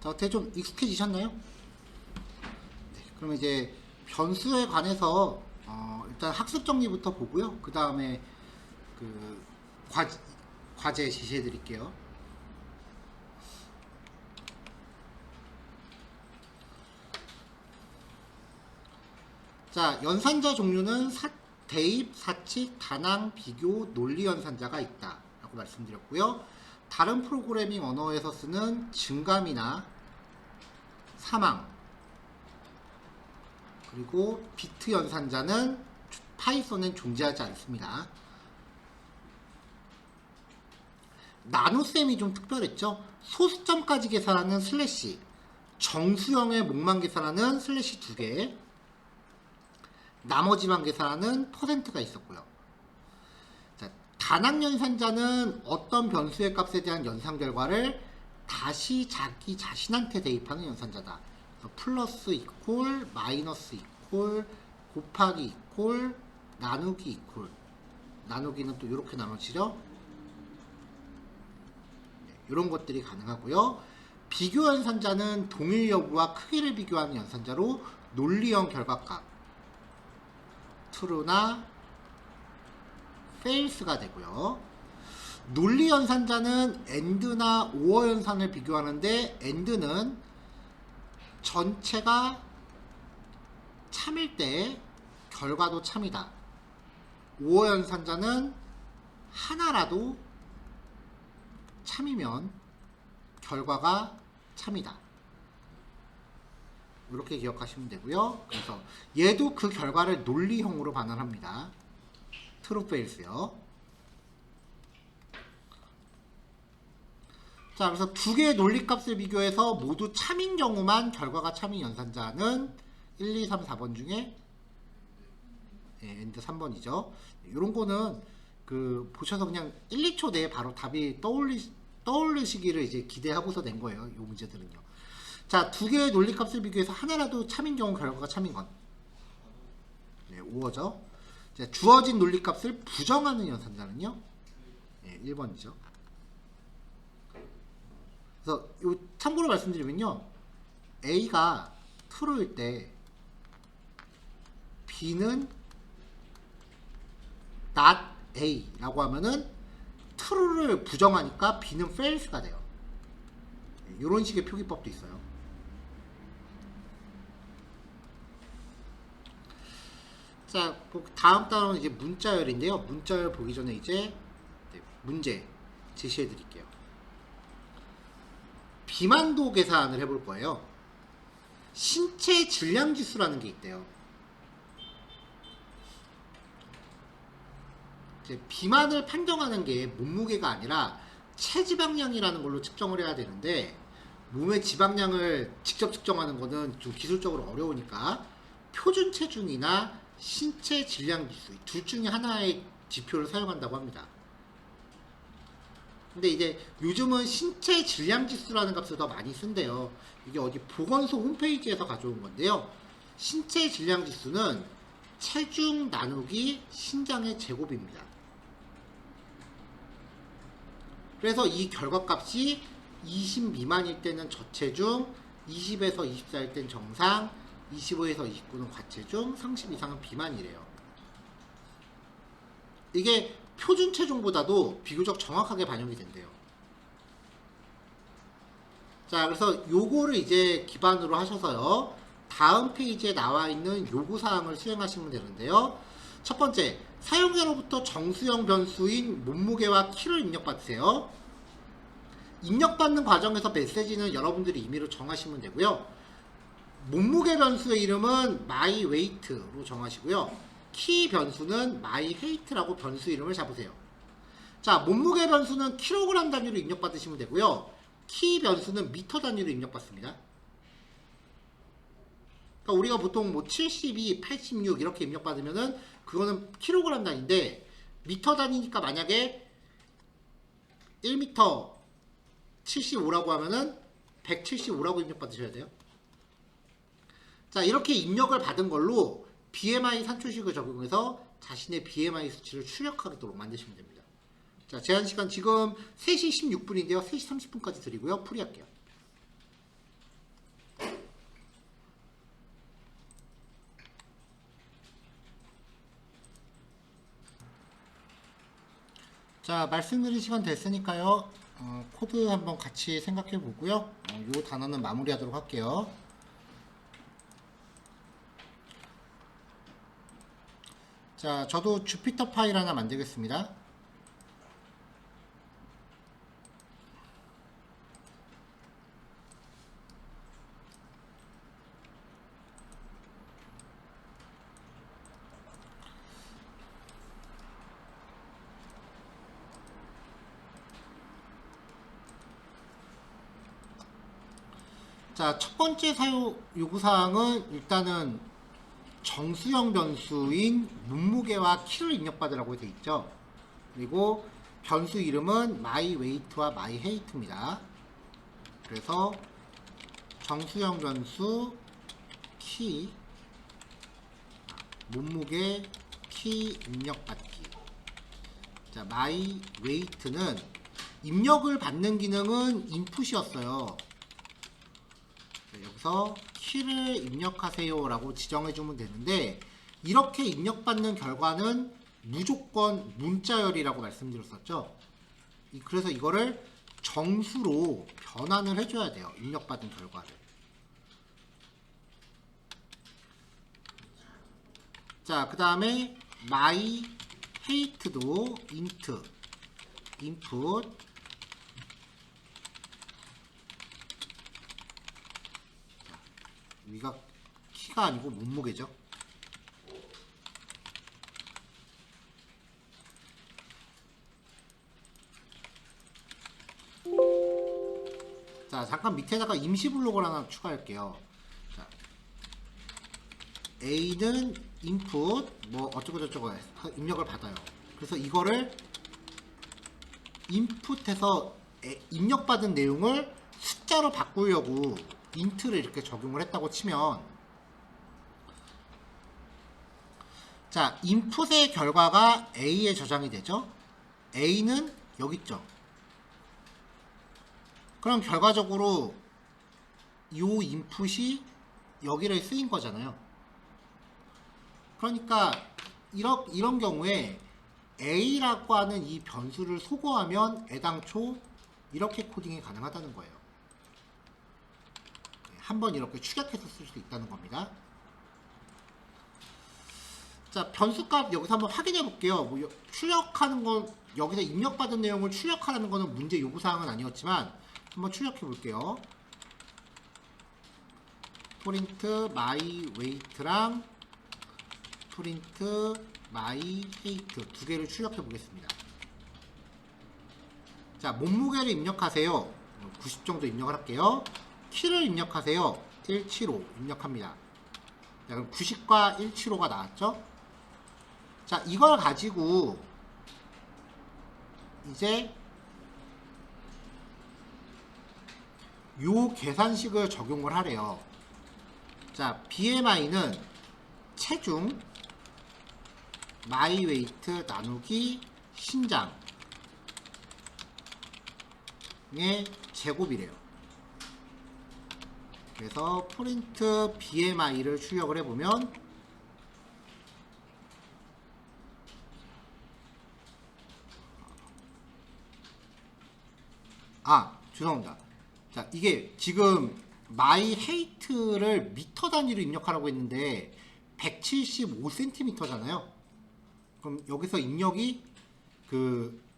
자, 어떻게 좀 익숙해지셨나요? 네, 그럼 이제 변수에 관해서 일단 학습 정리부터 보고요. 그 다음에 그 과제 지시해 드릴게요. 자, 연산자 종류는 대입, 사칙, 단항, 비교, 논리 연산자가 있다 라고 말씀드렸고요. 다른 프로그래밍 언어에서 쓰는 증감이나 사망, 그리고 비트 연산자는 파이썬엔 존재하지 않습니다. 나눗셈이 좀 특별했죠. 소수점까지 계산하는 슬래시, 정수형의 목만 계산하는 슬래시 2개, 나머지만 계산하는 퍼센트가 있었고요. 자, 단항 연산자는 어떤 변수의 값에 대한 연산 결과를 다시 자기 자신한테 대입하는 연산자다. 플러스 이퀄, 마이너스 이퀄, 곱하기 이퀄, 나누기 이퀄. 나누기는 또 이렇게 나눠지죠. 이런 것들이 가능하고요. 비교 연산자는 동일 여부와 크기를 비교하는 연산자로 논리형 결과값 true나 false가 되고요. 논리 연산자는 and나 or 연산을 비교하는데 and는 전체가 참일 때 결과도 참이다. or 연산자는 하나라도 참이면 결과가 참이다. 이렇게 기억하시면 되고요. 그래서 얘도 그 결과를 논리형으로 반환합니다. true, false요. 자, 그래서 두 개의 논리값을 비교해서 모두 참인 경우만 결과가 참인 연산자는 1, 2, 3, 4번 중에 엔드 3번이죠. 이런 거는 보셔서 그냥 1, 2초 내에 바로 답이 떠올리시기를 이제 기대하고서 낸 거예요. 이 문제들은요. 자, 두 개의 논리값을 비교해서 하나라도 참인 경우 결과가 참인 건 5어죠. 자, 주어진 논리값을 부정하는 연산자는요. 1번이죠. 그래서 참고로 말씀드리면요. A가 true일 때 B는 not A라고 하면은 true를 부정하니까 B는 false가 돼요. 이런 식의 표기법도 있어요. 자, 다음 단어는 이제 문자열인데요. 문자열 보기 전에 이제 문제 제시해 드릴게요. 비만도 계산을 해볼 거예요. 신체 질량 지수라는 게 있대요. 이제 비만을 판정하는 게 몸무게가 아니라 체지방량이라는 걸로 측정을 해야 되는데, 몸의 지방량을 직접 측정하는 거는 좀 기술적으로 어려우니까 표준 체중이나 신체 질량 지수 둘 중에 하나의 지표를 사용한다고 합니다. 근데 이제 요즘은 신체 질량 지수라는 값을 더 많이 쓴대요. 이게 어디 보건소 홈페이지에서 가져온 건데요. 신체 질량 지수는 체중 나누기 신장의 제곱입니다. 그래서 이 결과값이 20 미만일 때는 저체중, 20에서 24일 땐 정상, 25에서 29는 과체중, 30 이상은 비만이래요. 이게 표준 체중보다도 비교적 정확하게 반영이 된대요. 자, 그래서 요거를 이제 기반으로 하셔서요, 다음 페이지에 나와 있는 요구사항을 수행하시면 되는데요. 첫 번째, 사용자로부터 정수형 변수인 몸무게와 키를 입력받으세요. 입력받는 과정에서 메시지는 여러분들이 임의로 정하시면 되고요. 몸무게 변수의 이름은 myweight로 정하시고요. 키 변수는 myheight라고 변수 이름을 잡으세요. 자, 몸무게 변수는 킬로그램 단위로 입력받으시면 되고요. 키 변수는 미터 단위로 입력받습니다. 그러니까 우리가 보통 뭐 72, 86 이렇게 입력받으면은 그거는 킬로그램 단위인데, 미터 단위니까 만약에 1m 75라고 하면은 175라고 입력받으셔야 돼요. 자, 이렇게 입력을 받은 걸로 BMI 산출식을 적용해서 자신의 BMI 수치를 출력하도록 만드시면 됩니다. 자, 제한시간 지금 3시 16분인데요. 3시 30분까지 드리고요. 풀이할게요. 자, 말씀드린 시간 됐으니까요. 코드 한번 같이 생각해 보고요. 이 단어는 마무리하도록 할게요. 자, 저도 주피터 파일 하나 만들겠습니다. 자, 첫 번째 사용 요구사항은 일단은 정수형 변수인 몸무게와 키를 입력받으라고 되어 있죠. 그리고 변수 이름은 myweight와 myheight입니다. 그래서 정수형 변수 키 몸무게 키 입력받기. 자, myweight는 입력을 받는 기능은 input이었어요. 여기서 키를 입력하세요 라고 지정해주면 되는데, 이렇게 입력받는 결과는 무조건 문자열이라고 말씀드렸었죠. 그래서 이거를 정수로 변환을 해줘야 돼요. 입력받은 결과를. 자, 그 다음에 myheight도 int input 위가 키가 아니고 몸무게죠. 자, 잠깐 밑에다가 임시 블록을 하나 추가할게요. 자, A는 input 뭐 어쩌고저쩌고 입력을 받아요. 그래서 이거를 input해서 입력받은 내용을 숫자로 바꾸려고 int를 이렇게 적용을 했다고 치면, 자, input의 결과가 A에 저장이 되죠. A는 여기 있죠. 그럼 결과적으로 이 input이 여기를 쓰인 거잖아요. 그러니까 이런 경우에 A라고 하는 이 변수를 소거하면 애당초 이렇게 코딩이 가능하다는 거예요. 한번 이렇게 추격해서 쓸 수 있다는 겁니다. 자, 변수값 여기서 한번 확인해 볼게요. 뭐 출력하는 건, 여기서 입력받은 내용을 출력하라는 거는 문제 요구사항은 아니었지만 한번 출력해 볼게요. print myweight랑 print myheight 두 개를 출력해 보겠습니다. 자, 몸무게를 입력하세요. 90 정도 입력을 할게요. 키를 입력하세요. 175 입력합니다. 자, 그럼 90과 175가 나왔죠? 자, 이걸 가지고 이제 요 계산식을 적용을 하래요. 자, BMI는 체중 myWeight 나누기 신장의 제곱이래요. 그래서 프린트 BMI를 출력을 해보면, 죄송합니다. 자, 이게 지금 myheight를 미터 단위로 입력하라고 했는데 175cm잖아요. 그럼 여기서 입력이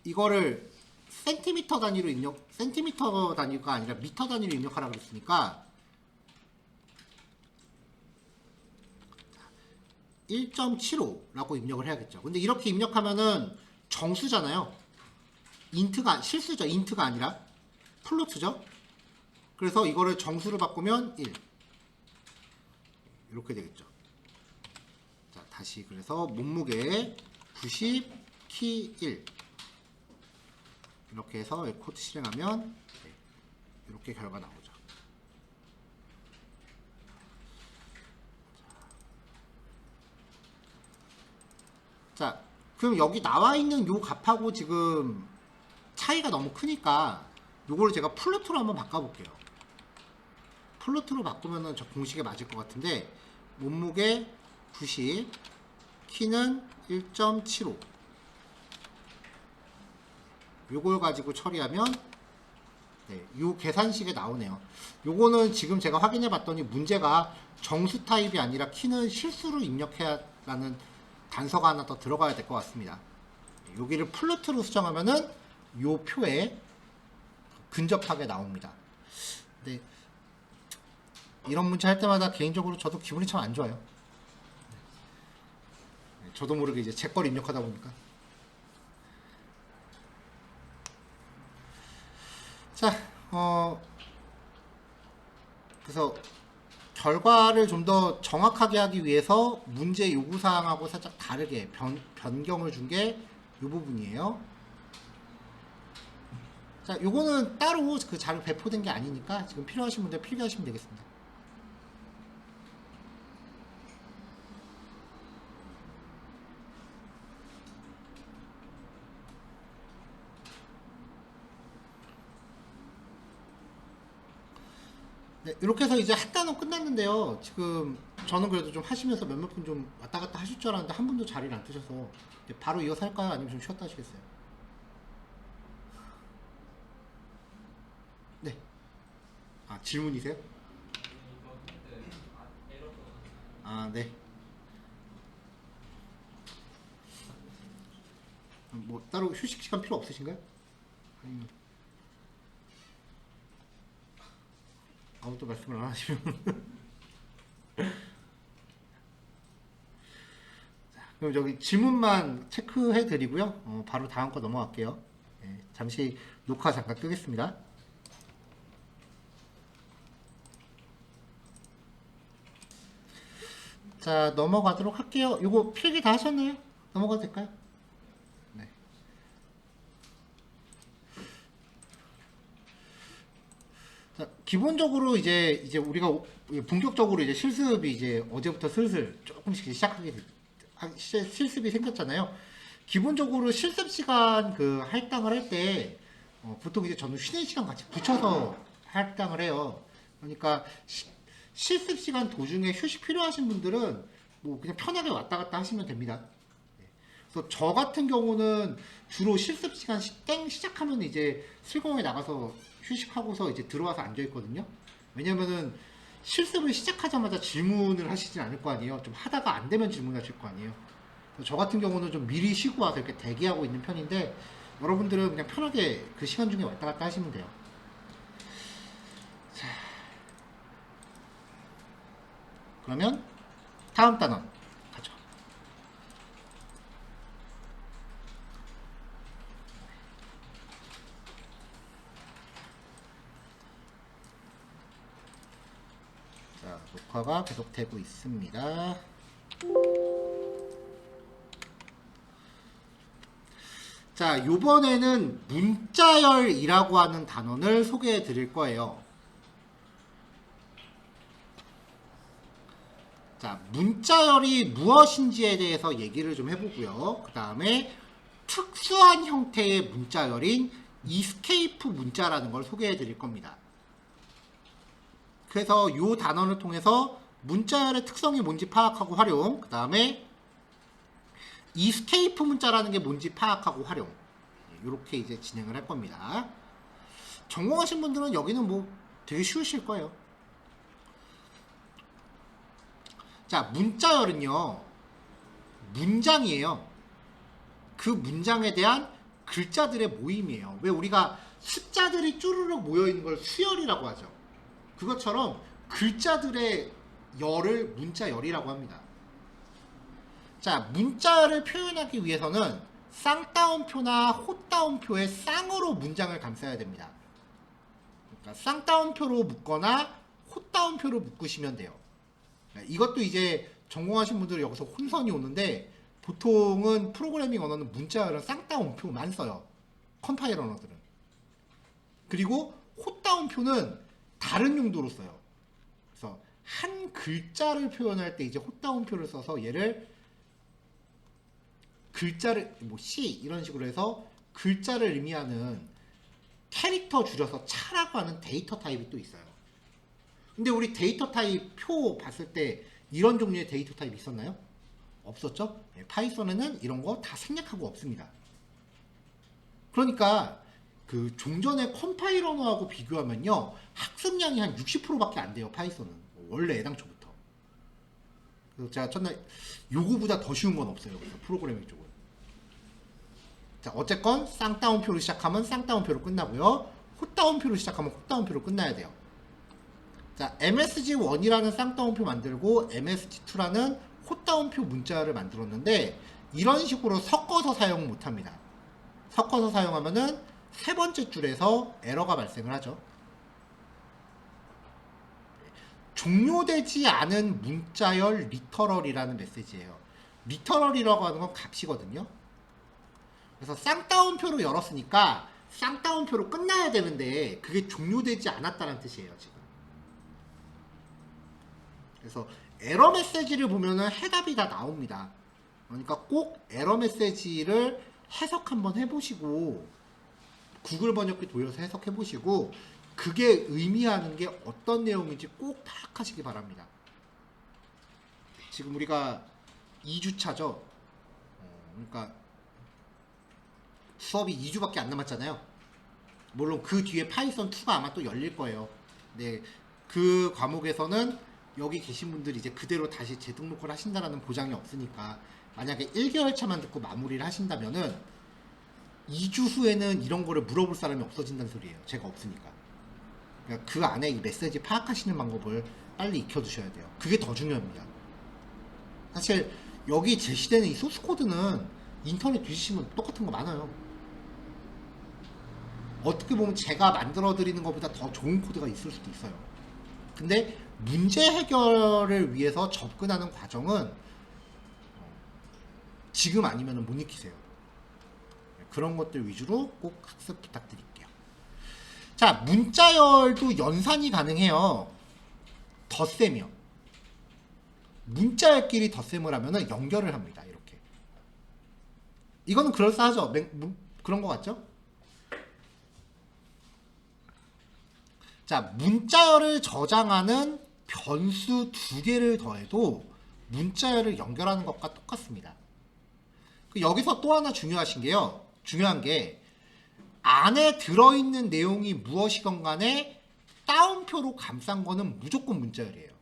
이거를 센티미터 단위로 센티미터 단위가 아니라 미터 단위로 입력하라고 그랬으니까 1.75라고 입력을 해야겠죠. 근데 이렇게 입력하면은 정수잖아요. 실수죠. 인트가 아니라 플로트죠. 그래서 이거를 정수로 바꾸면 1 이렇게 되겠죠. 자, 다시 그래서 몸무게 90, 키 1 이렇게 해서 코드 실행하면 이렇게 결과 나오죠. 자, 그럼 여기 나와 있는 요 값하고 지금 차이가 너무 크니까 요거를 제가 플로트로 한번 바꿔볼게요. 플로트로 바꾸면은 저 공식에 맞을 것 같은데, 몸무게 90, 키는 1.75. 요걸 가지고 처리하면 네, 요 계산식에 나오네요. 요거는 지금 제가 확인해 봤더니 문제가 정수 타입이 아니라 키는 실수로 입력해야 라는 단서가 하나 더 들어가야 될 것 같습니다. 여기를 플루트로 수정하면은 요 표에 근접하게 나옵니다. 근데 이런 문제 할 때마다 개인적으로 저도 기분이 참 안 좋아요. 저도 모르게 이제 제 걸 입력하다 보니까. 자, 그래서 결과를 좀 더 정확하게 하기 위해서 문제 요구사항하고 살짝 다르게 변경을 준 게 이 부분이에요. 자, 요거는 따로 그 자료 배포된 게 아니니까 지금 필요하신 분들 필기하시면 되겠습니다. 네, 이렇게 해서 이제 한 단원 끝났는데요. 지금 저는 그래도 좀 하시면서 몇몇 분 좀 왔다 갔다 하실 줄 알았는데 한 분도 자리를 안 뜨셔서 바로 이어서 할까요? 아니면 좀 쉬었다 하시겠어요? 네. 아, 질문이세요? 아, 네. 뭐 따로 휴식 시간 필요 없으신가요? 아니면 아무것도 말씀을 안 하시면 그럼 저기 질문만 체크해 드리고요. 바로 다음 거 넘어갈게요. 네, 잠시 녹화 잠깐 끄겠습니다. 자, 넘어가도록 할게요. 이거 필기 다 하셨나요? 넘어가도 될까요? 네. 자, 기본적으로 이제 우리가 본격적으로 이제 실습이 이제 어제부터 슬슬 조금씩 실습이 생겼잖아요. 기본적으로 실습 시간 그 할당을 할 때 보통 이제 저는 쉬는 시간 같이 붙여서 할당을 해요. 그러니까 실습 시간 도중에 휴식 필요하신 분들은 뭐 그냥 편하게 왔다 갔다 하시면 됩니다. 그래서 저 같은 경우는 주로 실습 시간 땡 시작하면 이제 슬공에 나가서 휴식하고서 이제 들어와서 앉아 있거든요. 왜냐면은 실습을 시작하자마자 질문을 하시진 않을 거 아니에요. 좀 하다가 안 되면 질문하실 거 아니에요. 저 같은 경우는 좀 미리 쉬고 와서 이렇게 대기하고 있는 편인데 여러분들은 그냥 편하게 그 시간 중에 왔다 갔다 하시면 돼요. 자, 그러면 다음 단원 가죠. 자, 녹화가 계속되고 있습니다. 자, 요번에는 문자열이라고 하는 단원을 소개해 드릴 거예요. 자, 문자열이 무엇인지에 대해서 얘기를 좀 해보고요. 그 다음에 특수한 형태의 문자열인 이스케이프 문자라는 걸 소개해 드릴 겁니다. 그래서 이 단원을 통해서 문자열의 특성이 뭔지 파악하고 활용, 그 다음에 이스케이프 문자라는 게 뭔지 파악하고 활용, 이렇게 이제 진행을 할 겁니다. 전공하신 분들은 여기는 뭐 되게 쉬우실 거예요. 자, 문자열은요, 문장이에요. 그 문장에 대한 글자들의 모임이에요. 왜 우리가 숫자들이 쭈르륵 모여있는 걸 수열이라고 하죠. 그것처럼 글자들의 열을 문자열이라고 합니다. 자, 문자열을 표현하기 위해서는 쌍따옴표나 호따옴표의 쌍으로 문장을 감싸야 됩니다. 그러니까 쌍따옴표로 묶거나 호따옴표로 묶으시면 돼요. 이것도 이제 전공하신 분들은 여기서 혼선이 오는데 보통은 프로그래밍 언어는 문자열은 쌍따옴표만 써요. 컴파일러 언어들은. 그리고 호따옴표는 다른 용도로 써요. 그래서 한 글자를 표현할 때 이제 호따옴표를 써서 얘를 글자를 뭐 C 이런 식으로 해서 글자를 의미하는 캐릭터 줄여서 차라고 하는 데이터 타입이 또 있어요. 근데 우리 데이터 타입 표 봤을 때 이런 종류의 데이터 타입이 있었나요? 없었죠? 파이썬에는 이런 거 다 생략하고 없습니다. 그러니까 그 종전의 컴파일러하고 비교하면요 학습량이 한 60%밖에 안 돼요 파이썬은 원래 애당초부터. 그래서 제가 첫날 요거보다 더 쉬운 건 없어요. 그래서 프로그래밍 쪽은. 자 어쨌건 쌍따옴표로 시작하면 쌍따옴표로 끝나고요. 콧따옴표로 시작하면 콧따옴표로 끝나야 돼요. 자 MSG1이라는 쌍따옴표 만들고 MSG2라는 콧따옴표 문자를 만들었는데 이런 식으로 섞어서 사용 못합니다. 섞어서 사용하면은 세 번째 줄에서 에러가 발생을 하죠. 종료되지 않은 문자열 리터럴이라는 메시지예요. 리터럴이라고 하는 건 값이거든요. 그래서 쌍따옴표로 열었으니까 쌍따옴표로 끝나야 되는데 그게 종료되지 않았다는 뜻이에요 지금. 그래서 에러 메시지를 보면은 해답이 다 나옵니다. 그러니까 꼭 에러 메시지를 해석 한번 해보시고 구글 번역기 돌려서 해석해보시고 그게 의미하는 게 어떤 내용인지 꼭 파악하시기 바랍니다. 지금 우리가 2주차죠. 그러니까 수업이 2주밖에 안 남았잖아요. 물론 그 뒤에 파이썬 2가 아마 또 열릴 거예요. 네, 그 과목에서는 여기 계신 분들이 이제 그대로 다시 재등록을 하신다라는 보장이 없으니까 만약에 1개월 차만 듣고 마무리를 하신다면은 2주 후에는 이런 거를 물어볼 사람이 없어진다는 소리예요. 제가 없으니까. 그러니까 그 안에 이 메시지 파악하시는 방법을 빨리 익혀두셔야 돼요. 그게 더 중요합니다. 사실 여기 제시되는 이 소스코드는 인터넷 뒤지시면 똑같은 거 많아요. 어떻게 보면 제가 만들어드리는 것보다 더 좋은 코드가 있을 수도 있어요. 근데 문제 해결을 위해서 접근하는 과정은 지금 아니면 못 익히세요. 그런 것들 위주로 꼭 학습 부탁드릴게요. 자, 문자열도 연산이 가능해요. 덧셈이요. 문자열끼리 덧셈을 하면 연결을 합니다. 이렇게. 이거는 그럴싸하죠? 그런 거 같죠? 자, 문자열을 저장하는 변수 2개를 더해도 문자열을 연결하는 것과 똑같습니다. 여기서 또 하나 중요한 게 안에 들어있는 내용이 무엇이건 간에 따옴표로 감싼 거는 무조건 문자열이에요.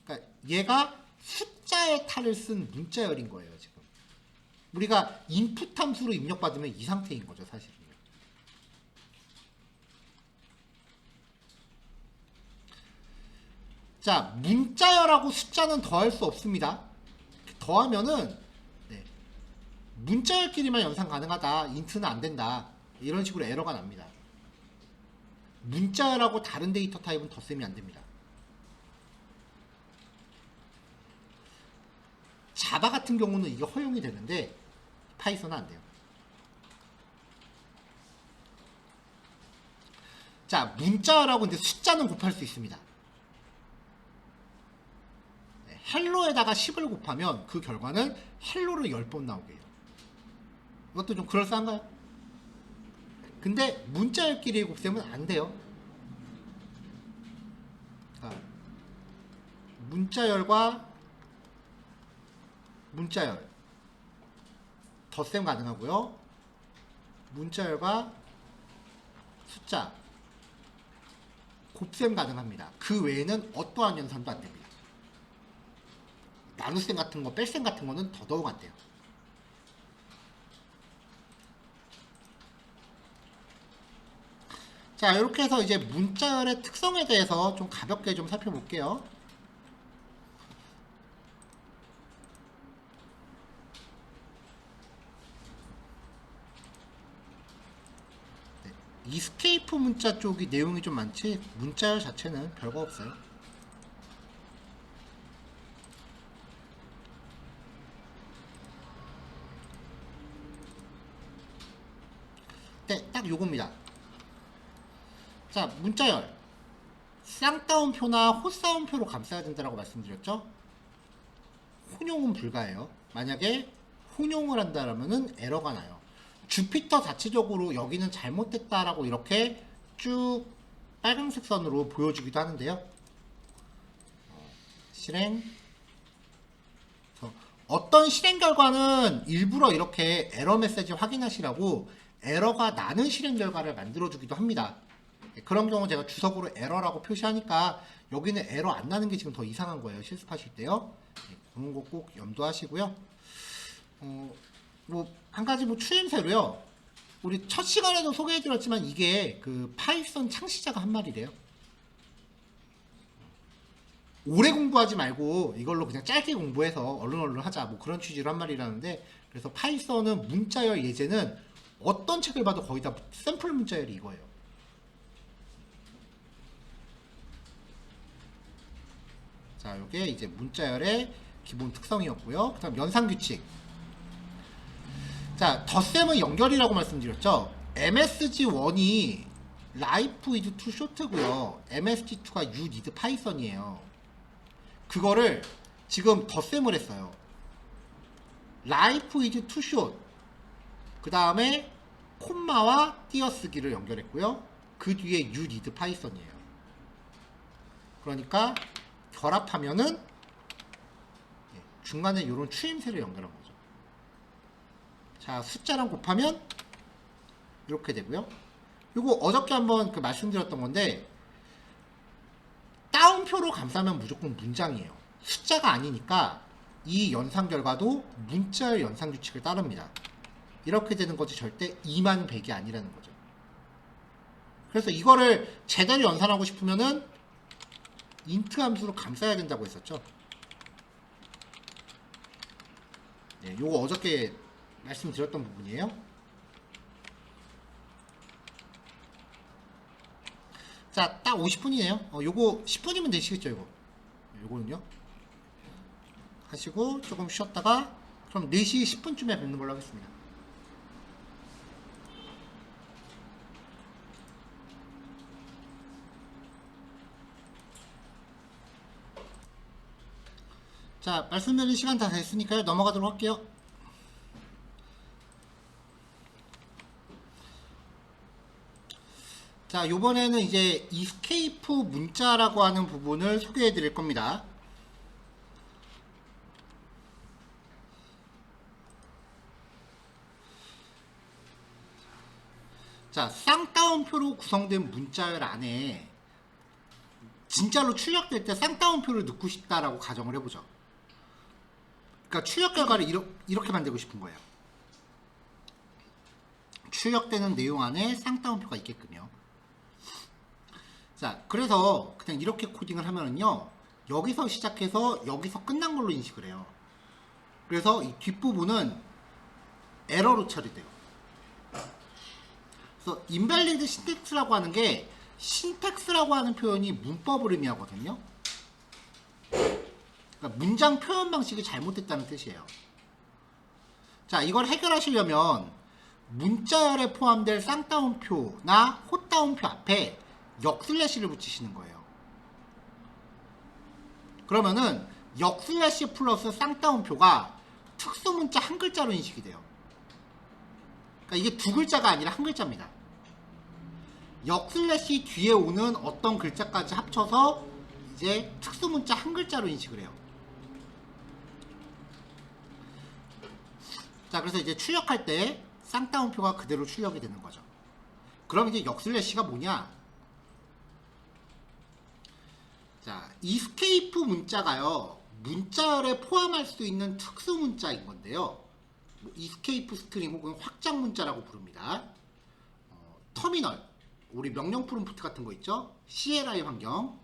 그러니까 얘가 숫자의 탈을 쓴 문자열인 거예요. 지금 우리가 인풋 함수로 입력받으면 이 상태인 거죠. 사실은. 자, 문자열하고 숫자는 더할 수 없습니다. 더하면은 문자열끼리만 연산 가능하다. 인트는 안 된다. 이런 식으로 에러가 납니다. 문자열하고 다른 데이터 타입은 덧셈이 안 됩니다. 자바 같은 경우는 이게 허용이 되는데 파이썬은 안 돼요. 자, 문자열하고 이제 숫자는 곱할 수 있습니다. 헬로에다가 10을 곱하면 그 결과는 헬로를 10번 나오게 해요. 이것도 좀 그럴싸한가요? 근데 문자열끼리 곱셈은 안 돼요. 문자열과 문자열 덧셈 가능하고요. 문자열과 숫자 곱셈 가능합니다. 그 외에는 어떠한 연산도 안 됩니다. 나눗셈 같은 거, 뺄셈 같은 거는 더더욱 안 돼요. 자, 이렇게 해서 이제 문자열의 특성에 대해서 좀 가볍게 좀 살펴볼게요. 네, 이스케이프 문자 쪽이 내용이 좀 많지 문자열 자체는 별거 없어요. 네, 딱 요겁니다. 자, 문자열 쌍따옴표나 헛싸움표로 감싸야 된다고 말씀드렸죠. 혼용은 불가해요. 만약에 혼용을 한다면은 에러가 나요. 주피터 자체적으로 여기는 잘못됐다라고 이렇게 쭉 빨간색 선으로 보여주기도 하는데요. 실행. 어떤 실행 결과는 일부러 이렇게 에러 메시지 확인하시라고 에러가 나는 실행 결과를 만들어주기도 합니다. 그런 경우 제가 주석으로 에러라고 표시하니까 여기는 에러 안 나는 게 지금 더 이상한 거예요. 실습하실 때요. 그런 거 꼭 염두하시고요. 뭐 한 가지 뭐 추임새로요. 우리 첫 시간에도 소개해드렸지만 이게 그 파이썬 창시자가 한 말이래요. 오래 공부하지 말고 이걸로 그냥 짧게 공부해서 얼른 하자 뭐 그런 취지로 한 말이라는데, 그래서 파이썬은 문자열 예제는 어떤 책을 봐도 거의 다 샘플 문자열이 이거예요. 자, 이게 이제 문자열의 기본 특성이었고요. 그 다음 연산규칙. 자, 덧셈은 연결이라고 말씀드렸죠. MSG1이 Life is too short고요. MSG2가 You need Python이에요. 그거를 지금 덧셈을 했어요. Life is too short. 그 다음에 콤마와 띄어쓰기를 연결했고요. 그 뒤에 You need Python이에요. 그러니까 결합하면은 중간에 이런 추임새를 연결한 거죠. 자, 숫자랑 곱하면 이렇게 되고요. 요거 어저께 한번 그 말씀드렸던 건데, 따옴표로 감싸면 무조건 문장이에요. 숫자가 아니니까 이 연산 결과도 문자열 연산 규칙을 따릅니다. 이렇게 되는 거지 절대 2만 100이 아니라는 거죠. 그래서 이거를 제대로 연산하고 싶으면은 인트 함수로 감싸야 된다고 했었죠. 네, 요거 어저께 말씀드렸던 부분이에요. 자, 딱 50분이네요. 요거 10분이면 되시겠죠, 이거. 요거는요. 하시고 조금 쉬었다가 그럼 4시 10분쯤에 뵙는 걸로 하겠습니다. 자, 말씀드린 시간 다 됐으니까요. 넘어가도록 할게요. 자, 요번에는 이제 이스케이프 문자라고 하는 부분을 소개해 드릴 겁니다. 자, 쌍따옴표로 구성된 문자열 안에 진짜로 출력될 때 쌍따옴표를 넣고 싶다라고 가정을 해보죠. 그러니까 출력 결과를 이렇게 만들고 싶은 거예요. 출력되는 내용 안에 쌍따옴표가 있게끔요. 자, 그래서 그냥 이렇게 코딩을 하면은요, 여기서 시작해서 여기서 끝난 걸로 인식을 해요. 그래서 이 뒷부분은 에러로 처리돼요. 그래서 invalid syntax라고 하는 게, 신텍스라고 하는 표현이 문법을 의미하거든요. 그러니까 문장 표현 방식이 잘못됐다는 뜻이에요. 자, 이걸 해결하시려면 문자열에 포함될 쌍따옴표나 헛따옴표 앞에 역슬래시를 붙이시는 거예요. 그러면은 역슬래시 플러스 쌍따옴표가 특수문자 한 글자로 인식이 돼요. 그러니까 이게 두 글자가 아니라 한 글자입니다. 역슬래시 뒤에 오는 어떤 글자까지 합쳐서 이제 특수문자 한 글자로 인식을 해요. 자, 그래서 이제 출력할 때 쌍따옴표가 그대로 출력이 되는 거죠. 그럼 이제 역슬래시가 뭐냐? 자, 이스케이프 문자가요, 문자열에 포함할 수 있는 특수 문자인 건데요. 뭐 이스케이프 스트링 혹은 확장 문자라고 부릅니다. 터미널, 우리 명령 프롬프트 같은 거 있죠? CLI 환경,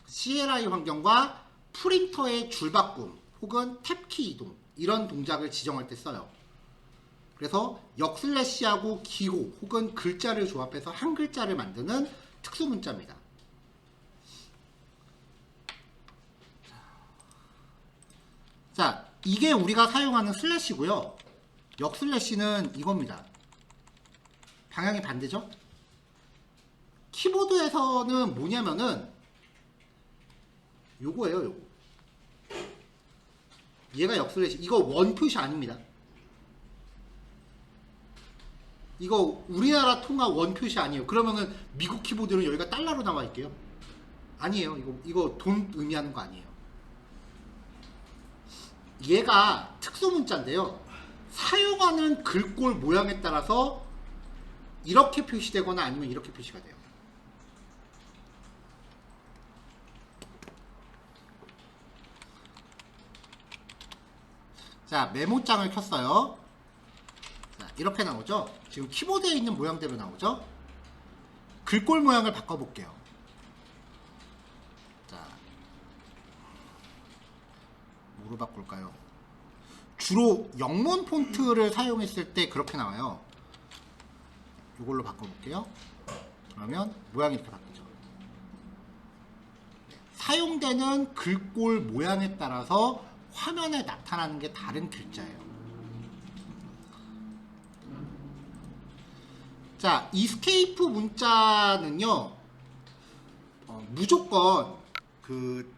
CLI 환경과 프린터의 줄바꿈 혹은 탭키 이동, 이런 동작을 지정할 때 써요. 그래서 역슬래시하고 기호 혹은 글자를 조합해서 한 글자를 만드는 특수 문자입니다. 자, 이게 우리가 사용하는 슬래시고요. 역슬래시는 이겁니다. 방향이 반대죠? 키보드에서는 뭐냐면은 요거예요, 요거. 얘가 역슬래시. 이거 원 표시 아닙니다. 이거 우리나라 통화 원 표시 아니에요. 그러면은 미국 키보드는 여기가 달러로 나와 있게요. 아니에요. 이거 돈 의미하는 거 아니에요. 얘가 특수 문자인데요. 사용하는 글꼴 모양에 따라서 이렇게 표시되거나 아니면 이렇게 표시가 돼요. 자, 메모장을 켰어요. 자, 이렇게 나오죠? 지금 키보드에 있는 모양대로 나오죠? 글꼴 모양을 바꿔볼게요. 자, 뭐로 바꿀까요? 주로 영문 폰트를 사용했을 때 그렇게 나와요. 이걸로 바꿔볼게요. 그러면 모양이 이렇게 바뀌죠. 사용되는 글꼴 모양에 따라서 화면에 나타나는 게 다른 글자예요. 자, 이스케이프 문자는요, 무조건 그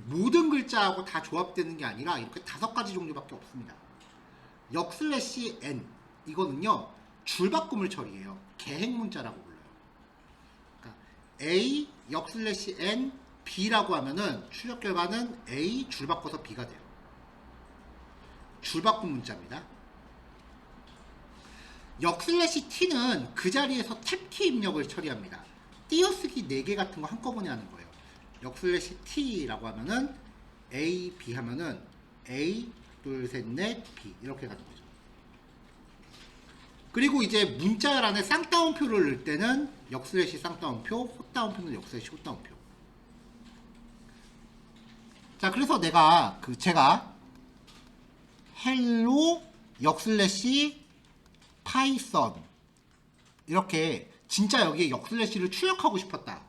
모든 글자하고 다 조합되는 게 아니라 이렇게 5가지 종류밖에 없습니다. 역슬래시 n 이거는요 줄바꿈을 처리해요. 개행 문자라고 불러요. 그러니까 a 역슬래시 n b라고 하면은 출력 결과는 a 줄 바꿔서 b가 돼요. 줄바꿈 문자입니다. 역슬래시 t는 그 자리에서 탭키 입력을 처리합니다. 띄어쓰기 4개 같은 거 한꺼번에 하는 거예요. 역슬래시 t라고 하면은 a, b 하면은 a, 둘, 셋, 넷, b 이렇게 가는 거죠. 그리고 이제 문자열 안에 쌍따옴표를 넣을 때는 역슬래시 쌍따옴표, 헛따옴표는 역슬래시 헛따옴표. 자, 그래서 제가 헬로 역슬래시 파이썬 이렇게 진짜 여기에 역슬래시를 출력하고 싶었다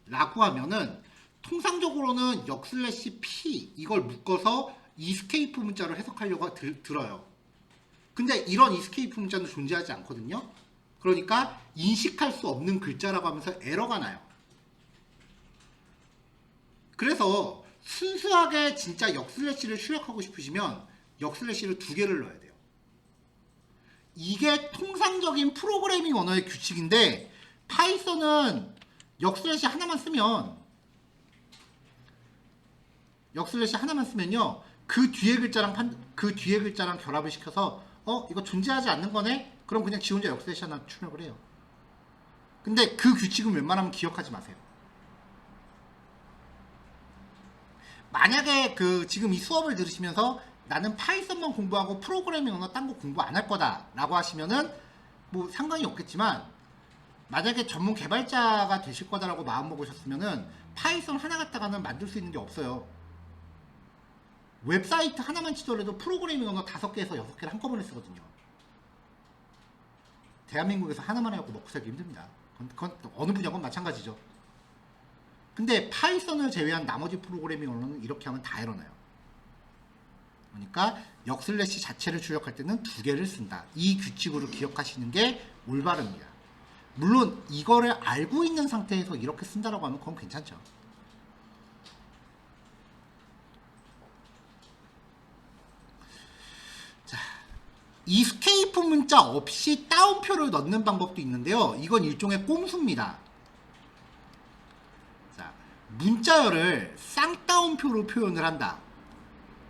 라고 하면은 통상적으로는 역슬래시 p 이걸 묶어서 이스케이프 문자로 해석하려고 들어요. 근데 이런 이스케이프 문자는 존재하지 않거든요. 그러니까 인식할 수 없는 글자라고 하면서 에러가 나요. 그래서 순수하게 진짜 역슬래시를 출력하고 싶으시면 역슬래시를 2개를 넣어야 돼요. 이게 통상적인 프로그래밍 언어의 규칙인데 파이썬은 역슬래시 하나만 쓰면요 그 뒤에 글자랑 결합을 시켜서 이거 존재하지 않는 거네? 그럼 그냥 지 혼자 역슬래시 하나 출력을 해요. 근데 그 규칙은 웬만하면 기억하지 마세요. 만약에 지금 이 수업을 들으시면서 나는 파이썬만 공부하고 프로그래밍 언어 딴 거 공부 안 할 거다 라고 하시면은 뭐 상관이 없겠지만, 만약에 전문 개발자가 되실 거다라고 마음 먹으셨으면은 파이썬 하나 갖다가는 만들 수 있는 게 없어요. 웹사이트 하나만 치더라도 프로그래밍 언어 5개에서 6개를 한꺼번에 쓰거든요. 대한민국에서 하나만 해갖고 먹고 살기 힘듭니다. 그건 어느 분야건 마찬가지죠. 근데 파이썬을 제외한 나머지 프로그래밍 언어는 이렇게 하면 다 에러나요. 그러니까 역슬래시 자체를 출력할 때는 2개를 쓴다. 이 규칙으로 기억하시는 게 올바릅니다. 물론 이거를 알고 있는 상태에서 이렇게 쓴다라고 하면 그건 괜찮죠. 자, 이스케이프 문자 없이 따옴표를 넣는 방법도 있는데요. 이건 일종의 꼼수입니다. 자, 문자열을 쌍따옴표로 표현을 한다.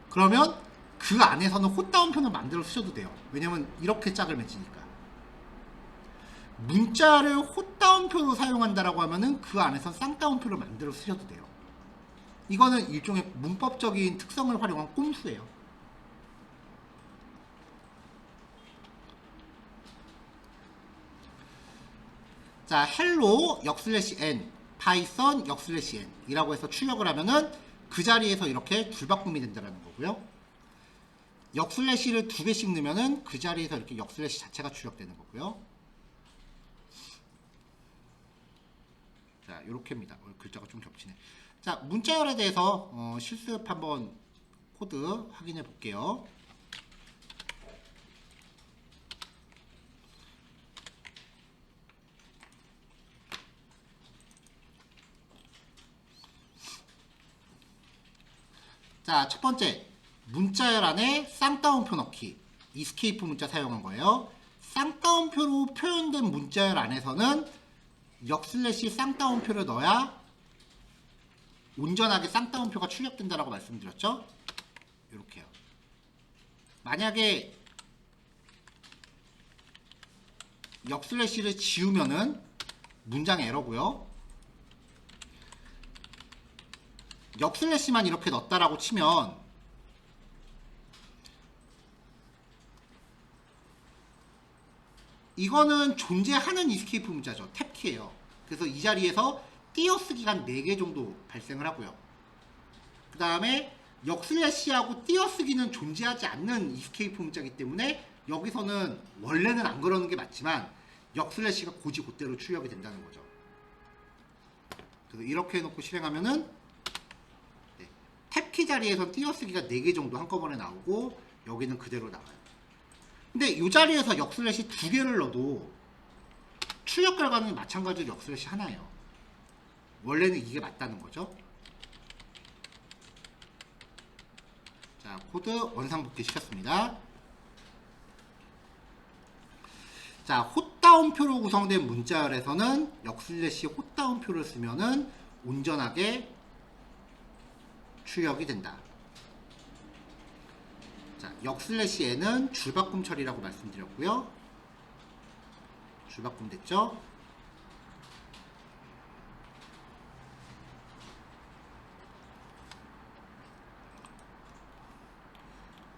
그러면 그 안에서는 헛따옴표는 만들어 쓰셔도 돼요. 왜냐면 이렇게 짝을 맺으니까. 문자를 헛따옴표로 사용한다라고 하면은 그 안에서 쌍따옴표를 만들어 쓰셔도 돼요. 이거는 일종의 문법적인 특성을 활용한 꼼수예요. 자, hello 역슬래시 n, 파이썬 역슬래시 n 이라고 해서 출력을 하면은 그 자리에서 이렇게 줄바꿈이 된다는 거고요. 역슬래시를 2개씩 넣으면은 그 자리에서 이렇게 역슬래시 자체가 출력되는 거고요. 자, 요렇게입니다. 글자가 좀 겹치네. 자, 문자열에 대해서 실습 한번 코드 확인해 볼게요. 자, 첫 번째 문자열 안에 쌍따옴표 넣기, 이스케이프 문자 사용한 거예요. 쌍따옴표로 표현된 문자열 안에서는 역슬래시 쌍따옴표를 넣어야 온전하게 쌍따옴표가 출력된다라고 말씀드렸죠. 이렇게요. 만약에 역슬래시를 지우면은 문장 에러고요. 역슬래시만 이렇게 넣었다라고 치면 이거는 존재하는 이스케이프 문자죠. 탭키예요. 그래서 이 자리에서 띄어쓰기가 한 4개 정도 발생을 하고요. 그 다음에 역슬래시하고 띄어쓰기는 존재하지 않는 이스케이프 문자이기 때문에 여기서는 원래는 안 그러는 게 맞지만 역슬래시가 고지곧대로 출력이 된다는 거죠. 그래서 이렇게 해놓고 실행하면은 탭키 자리에선 띄어쓰기가 4개 정도 한꺼번에 나오고 여기는 그대로 나와요. 근데 이 자리에서 역슬래시 2개를 넣어도 출력 결과는 마찬가지로 역슬래시 하나예요. 원래는 이게 맞다는 거죠. 자, 코드 원상복귀 시켰습니다. 자, 홑다운표로 구성된 문자열에서는 역슬래시 홑다운표를 쓰면은 온전하게 출력이 된다. 자, 역슬래시에는 줄바꿈 처리라고 말씀드렸고요. 줄바꿈 됐죠?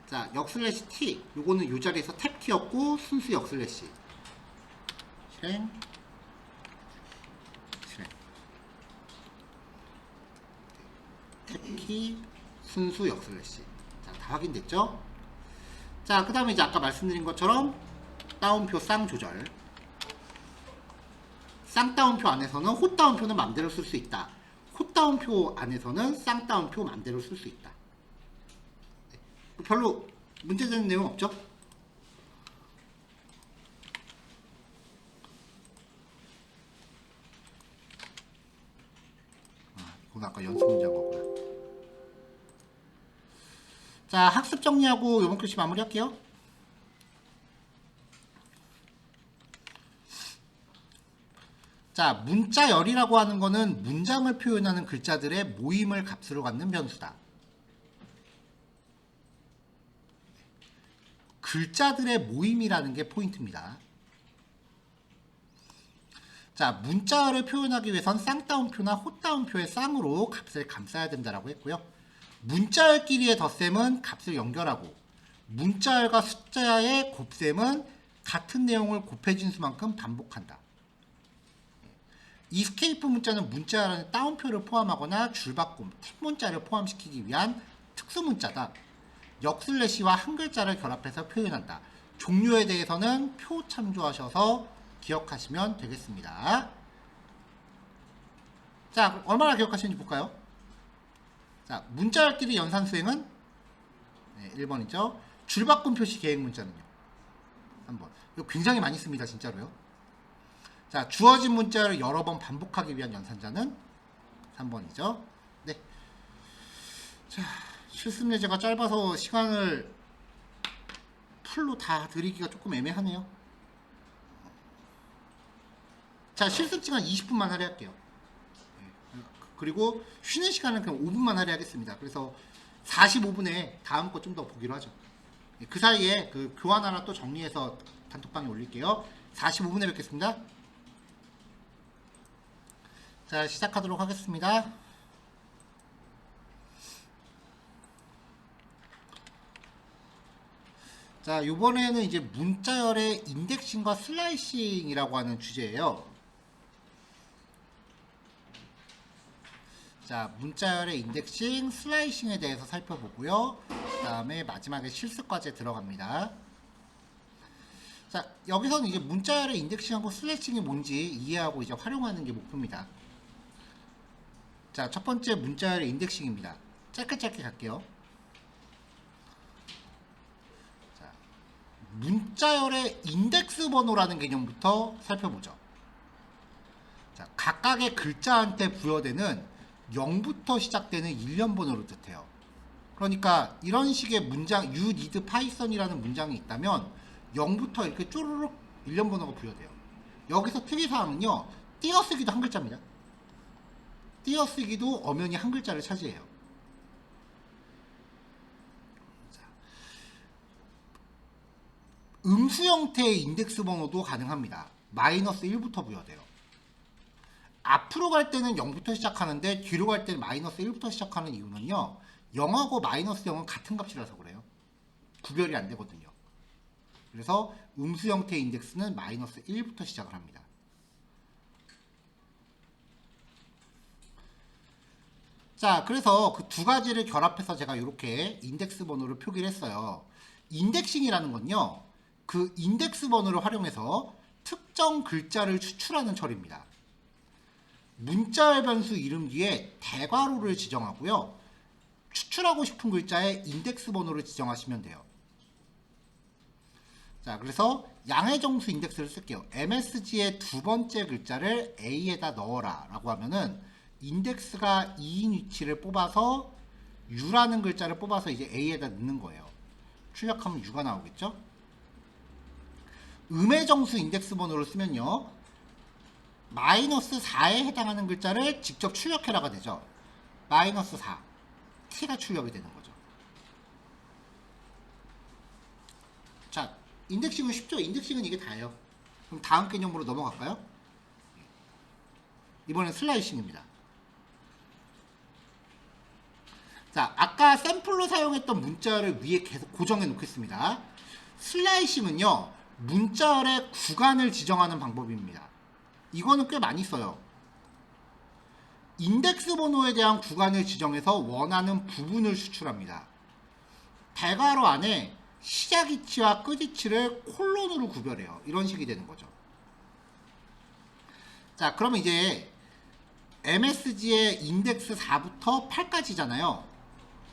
자, 역슬래시 T 요거는 요 자리에서 탭키였고 순수 역슬래시 실행 탭키 순수 역슬래시. 자, 다 확인됐죠? 자, 그 다음에 이제 아까 말씀드린 것처럼 다운표 쌍 조절. 쌍따옴표 안에서는 홑다운표는 맘대로 쓸 수 있다. 홑다운표 안에서는 쌍따옴표 맘대로 쓸 수 있다. 네. 별로 문제되는 내용 없죠? 이건 아까 연습 문제한 거구나. 자, 학습 정리하고 이번 글씨 마무리할게요. 자, 문자열이라고 하는 거는 문장을 표현하는 글자들의 모임을 값으로 갖는 변수다. 글자들의 모임이라는 게 포인트입니다. 자, 문자열을 표현하기 위해선 쌍따옴표나 홑다운표의 쌍으로 값을 감싸야 된다라고 했고요. 문자열끼리의 덧셈은 값을 연결하고 문자열과 숫자의 곱셈은 같은 내용을 곱해진 수만큼 반복한다. 이스케이프 문자는 문자 안에 따옴표를 포함하거나 줄바꿈, 탭 문자를 포함시키기 위한 특수 문자다. 역슬래시와 한 글자를 결합해서 표현한다. 종류에 대해서는 표 참조하셔서 기억하시면 되겠습니다. 자, 얼마나 기억하시는지 볼까요? 자, 문자열끼리 연산 수행은 1번이죠. 줄바꿈 표시 계획 문자는요. 3번. 이거 굉장히 많이 씁니다, 진짜로요. 자, 주어진 문자를 여러 번 반복하기 위한 연산자는 3번이죠. 네. 자, 실습 예제가 짧아서 시간을 풀로 다 드리기가 조금 애매하네요. 자, 실습 시간 20분만 할애할게요. 그리고 쉬는 시간은 그냥 5분만 할애하겠습니다. 그래서 45분에 다음 거 좀 더 보기로 하죠. 그 사이에 그 교환 하나 또 정리해서 단톡방에 올릴게요. 45분에 뵙겠습니다. 자, 시작하도록 하겠습니다. 자, 요번에는 이제 문자열의 인덱싱과 슬라이싱이라고 하는 주제예요. 자, 문자열의 인덱싱, 슬라이싱에 대해서 살펴보고요. 그 다음에 마지막에 실습과제 들어갑니다. 자, 여기서는 이제 문자열의 인덱싱하고 슬래싱이 뭔지 이해하고 이제 활용하는 게 목표입니다. 자, 첫 번째 문자열의 인덱싱입니다. 짧게 갈게요. 자, 문자열의 인덱스 번호라는 개념부터 살펴보죠. 자, 각각의 글자한테 부여되는 0부터 시작되는 일련 번호를 뜻해요. 그러니까 이런 식의 문장 you need python이라는 문장이 있다면 0부터 이렇게 쪼르륵 일련 번호가 부여돼요. 여기서 특이사항은요, 띄어쓰기도 한 글자입니다. 띄어쓰기도 엄연히 한 글자를 차지해요. 자, 음수 형태의 인덱스 번호도 가능합니다. 마이너스 1부터 부여돼요. 앞으로 갈 때는 0부터 시작하는데 뒤로 갈 때는 마이너스 1부터 시작하는 이유는요. 0하고 마이너스 0은 같은 값이라서 그래요. 구별이 안 되거든요. 그래서 음수 형태의 인덱스는 마이너스 1부터 시작을 합니다. 자, 그래서 그 두 가지를 결합해서 제가 이렇게 인덱스 번호를 표기를 했어요. 인덱싱이라는 건요. 그 인덱스 번호를 활용해서 특정 글자를 추출하는 처리입니다. 문자열 변수 이름 뒤에 대괄호를 지정하고요. 추출하고 싶은 글자의 인덱스 번호를 지정하시면 돼요. 자, 그래서 양의 정수 인덱스를 쓸게요. MSG의 두 번째 글자를 A에다 넣어라 라고 하면은 인덱스가 2인 위치를 뽑아서 U라는 글자를 뽑아서 이제 A에다 넣는 거예요. 출력하면 U가 나오겠죠? 음의 정수 인덱스 번호를 쓰면요. 마이너스 4에 해당하는 글자를 직접 출력해라가 되죠. 마이너스 4. T가 출력이 되는 거죠. 자, 인덱싱은 쉽죠? 인덱싱은 이게 다예요. 그럼 다음 개념으로 넘어갈까요? 이번엔 슬라이싱입니다. 자, 아까 샘플로 사용했던 문자열을 위에 계속 고정해 놓겠습니다. 슬라이싱은요, 문자열의 구간을 지정하는 방법입니다. 이거는 꽤 많이 써요. 인덱스 번호에 대한 구간을 지정해서 원하는 부분을 수출합니다. 대괄호 안에 시작 위치와 끝 위치를 콜론으로 구별해요. 이런 식이 되는 거죠. 자, 그러면 이제 MSG의 인덱스 4부터 8까지잖아요.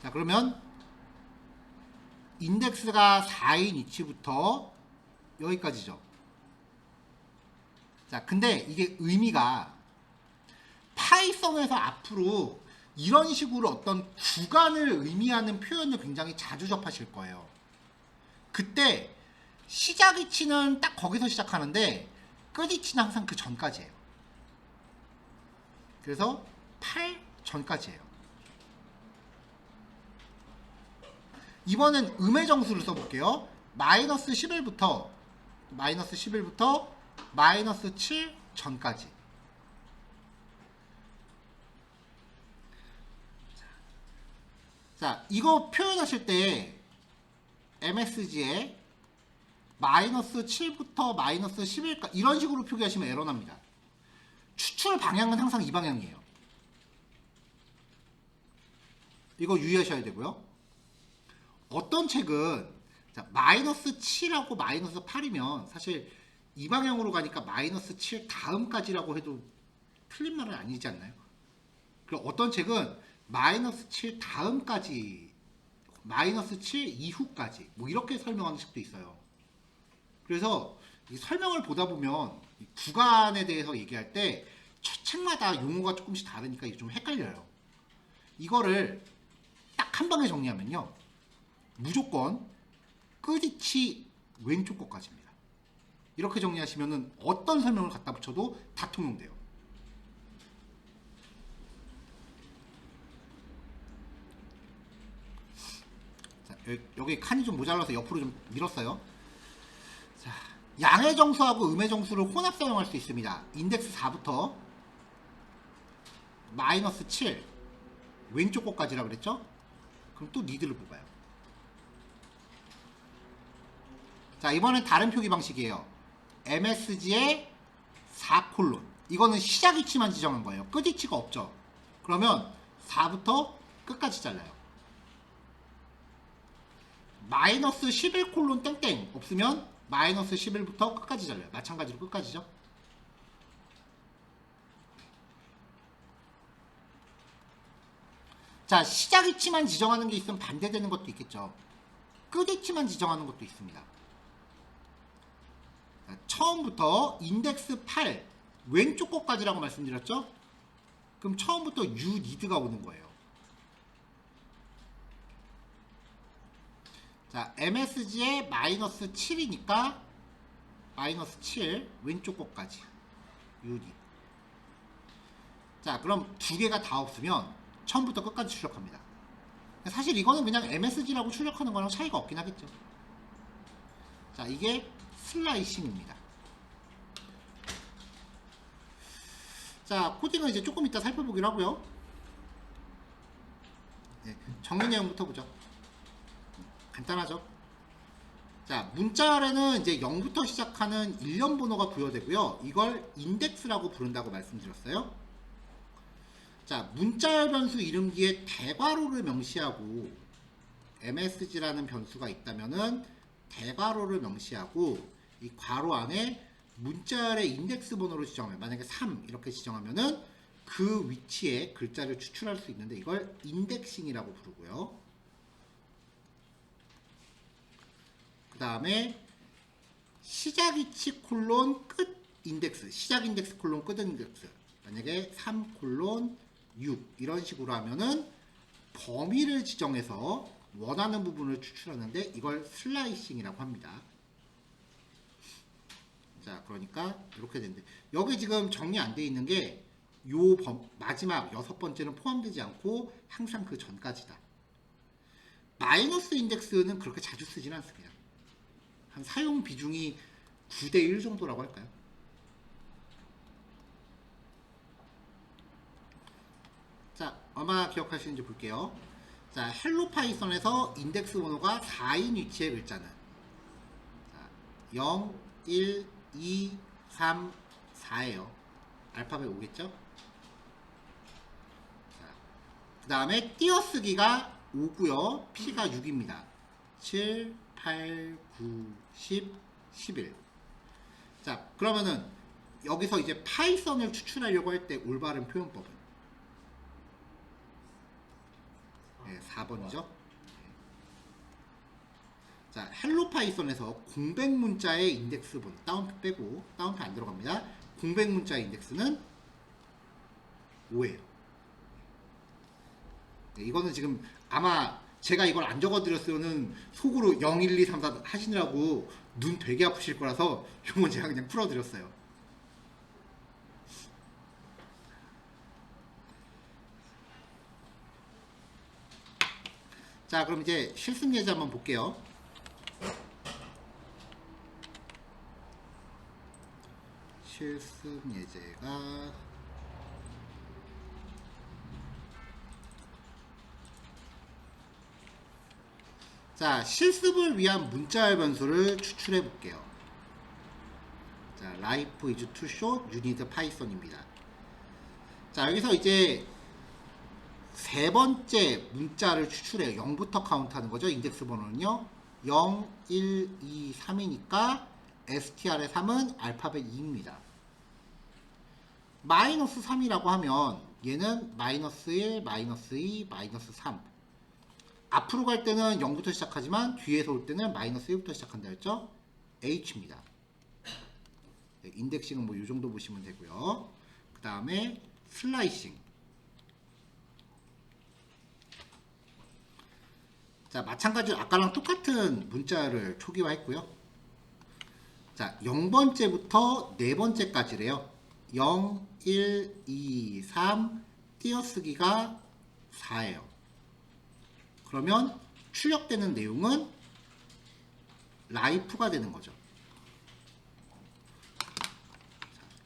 자, 그러면 인덱스가 4인 위치부터 여기까지죠. 자, 근데 이게 의미가 파이썬에서 앞으로 이런 식으로 어떤 구간을 의미하는 표현을 굉장히 자주 접하실 거예요. 그때 시작 위치는 딱 거기서 시작하는데 끝 위치는 항상 그 전까지예요. 그래서 8 전까지예요. 이번엔 음의 정수를 써볼게요. 마이너스 11부터 마이너스 7 전까지. 자, 이거 표현하실 때 MSG에 마이너스 7부터 마이너스 11까지 이런 식으로 표기하시면 에러 납니다. 추출 방향은 항상 이 방향이에요. 이거 유의하셔야 되고요. 어떤 책은 자, 마이너스 7하고 마이너스 8이면 사실 이 방향으로 가니까 마이너스 7 다음까지라고 해도 틀린 말은 아니지 않나요? 그리고 어떤 책은 마이너스 7 다음까지, 마이너스 7 이후까지 뭐 이렇게 설명하는 책도 있어요. 그래서 이 설명을 보다 보면 이 구간에 대해서 얘기할 때 책마다 용어가 조금씩 다르니까 이게 좀 헷갈려요. 이거를 딱 한 방에 정리하면요. 무조건 끝이치 왼쪽 것까지입니다. 이렇게 정리하시면은 어떤 설명을 갖다 붙여도 다 통용돼요. 자, 여기 칸이 좀 모자라서 옆으로 좀 밀었어요. 자, 양의 정수하고 음의 정수를 혼합 사용할 수 있습니다. 인덱스 4부터 마이너스 7 왼쪽 것까지라 그랬죠? 그럼 또 니드를 뽑아요. 자, 이번엔 다른 표기 방식이에요. MSG의 4콜론. 이거는 시작 위치만 지정한 거예요. 끝 위치가 없죠. 그러면 4부터 끝까지 잘라요. 마이너스 11콜론 땡땡 없으면 마이너스 11부터 끝까지 잘라요. 마찬가지로 끝까지죠. 자, 시작 위치만 지정하는 게 있으면 반대되는 것도 있겠죠. 끝 위치만 지정하는 것도 있습니다. 자, 처음부터 인덱스 8 왼쪽 것까지라고 말씀드렸죠. 그럼 처음부터 U need가 오는 거예요. 자, MSG의 마이너스 7이니까 마이너스 7 왼쪽 것까지 U need. 자, 그럼 두 개가 다 없으면 처음부터 끝까지 출력합니다. 사실 이거는 그냥 MSG라고 출력하는 거랑 차이가 없긴 하겠죠. 자, 이게 슬라이싱입니다. 자, 코딩은 이제 조금 이따 살펴보기로 하고요. 네, 정리 내용부터 보죠. 간단하죠. 자, 문자열에는 이제 0부터 시작하는 일련 번호가 부여되고요. 이걸 인덱스라고 부른다고 말씀드렸어요. 자, 문자열 변수 이름 뒤에 대괄호를 명시하고 msg라는 변수가 있다면은 대괄호를 명시하고 이 괄호 안에 문자열의 인덱스 번호를 지정하면, 만약에 3 이렇게 지정하면은 그 위치에 글자를 추출할 수 있는데 이걸 인덱싱이라고 부르고요. 그 다음에 시작 위치 콜론 끝 인덱스, 시작 인덱스 콜론 끝 인덱스, 만약에 3 콜론 6 이런 식으로 하면은 범위를 지정해서 원하는 부분을 추출하는데 이걸 슬라이싱이라고 합니다. 자, 그러니까 이렇게 되는데 여기 지금 정리 안 돼 있는 게 요 마지막 6번째는 포함되지 않고 항상 그 전까지다. 마이너스 인덱스는 그렇게 자주 쓰진 않습니다. 한 사용 비중이 9대1 정도라고 할까요? 자, 얼마나 기억하시는지 볼게요. 자, 헬로 파이썬에서 인덱스 번호가 4인 위치의 글자는 자, 0, 1, 2, 3, 4예요. 알파벳 5겠죠? 그 다음에 띄어쓰기가 5고요. P가 6입니다. 7, 8, 9, 10, 11. 자, 그러면은 여기서 이제 파이썬을 추출하려고 할 때 올바른 표현법은 4번이죠. 자, 헬로 파이썬에서 공백 문자의 인덱스 번호, 다운표 빼고, 다운표 안 들어갑니다. 공백 문자의 인덱스는 5예요. 이거는 지금 아마 제가 이걸 안 적어드렸으면 속으로 0, 1, 2, 3, 4 하시느라고 눈 되게 아프실 거라서 이건 제가 그냥 풀어드렸어요. 자, 그럼 이제 실습 예제 한번 볼게요. 실습 예제가 자, 실습을 위한 문자열 변수를 추출해 볼게요. 자, life is too short, you need python입니다. 자, 여기서 이제 세 번째 문자를 추출해요. 0부터 카운트하는 거죠. 인덱스 번호는요. 0, 1, 2, 3이니까 str의 3은 알파벳 2입니다. 마이너스 3이라고 하면 얘는 마이너스 1, 마이너스 2, 마이너스 3. 앞으로 갈 때는 0부터 시작하지만 뒤에서 올 때는 마이너스 1부터 시작한다 했죠. H입니다. 네, 인덱싱은 뭐 이 정도 보시면 되고요. 그 다음에 슬라이싱. 자, 마찬가지로 아까랑 똑같은 문자를 초기화했고요. 자, 0번째부터 4번째까지래요. 0, 1, 2, 3 띄어쓰기가 4예요. 그러면 출력되는 내용은 life가 되는 거죠.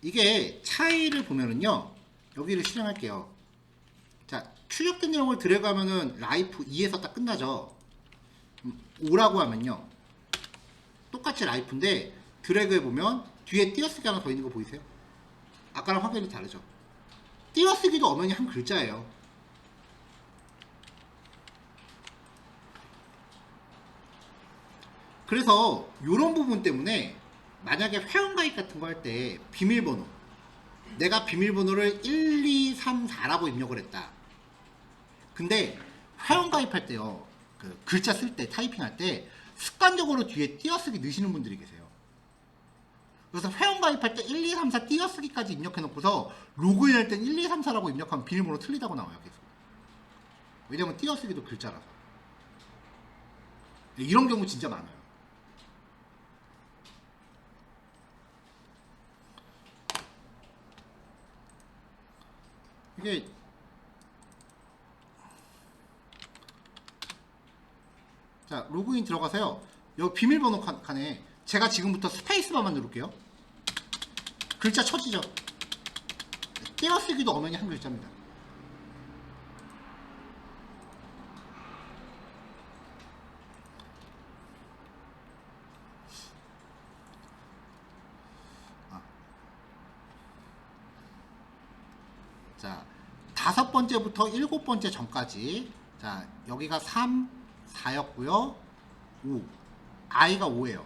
이게 차이를 보면은요. 여기를 실행할게요. 자, 출력된 내용을 들어가면은 life 2에서 딱 끝나죠. 5라고 하면요. 똑같이 life인데 드래그 해보면 뒤에 띄어쓰기 하나 더 있는 거 보이세요? 아까랑 확연히 다르죠. 띄어쓰기도 엄연히 한 글자예요. 그래서 이런 부분 때문에 만약에 회원가입 같은 거 할 때 비밀번호, 내가 비밀번호를 1, 2, 3, 4라고 입력을 했다. 근데 회원가입할 때요, 그 글자 쓸 때, 타이핑할 때 습관적으로 뒤에 띄어쓰기 넣으시는 분들이 계세요. 그래서 회원가입할 때 1, 2, 3, 4 띄어쓰기까지 입력해 놓고서 로그인할 땐 1, 2, 3, 4라고 입력하면 비밀번호 틀리다고 나와요. 계속. 왜냐면 띄어쓰기도 글자라서. 이런 경우 진짜 많아요. 이게 자, 로그인 들어가세요. 여기 비밀번호 칸에 제가 지금부터 스페이스바만 누를게요. 글자 쳐지죠. 띄어쓰기도 엄연히 한 글자입니다. 자, 5번째부터 7번째 전까지. 자, 여기가 3, 4였고요. 5. i가 5예요.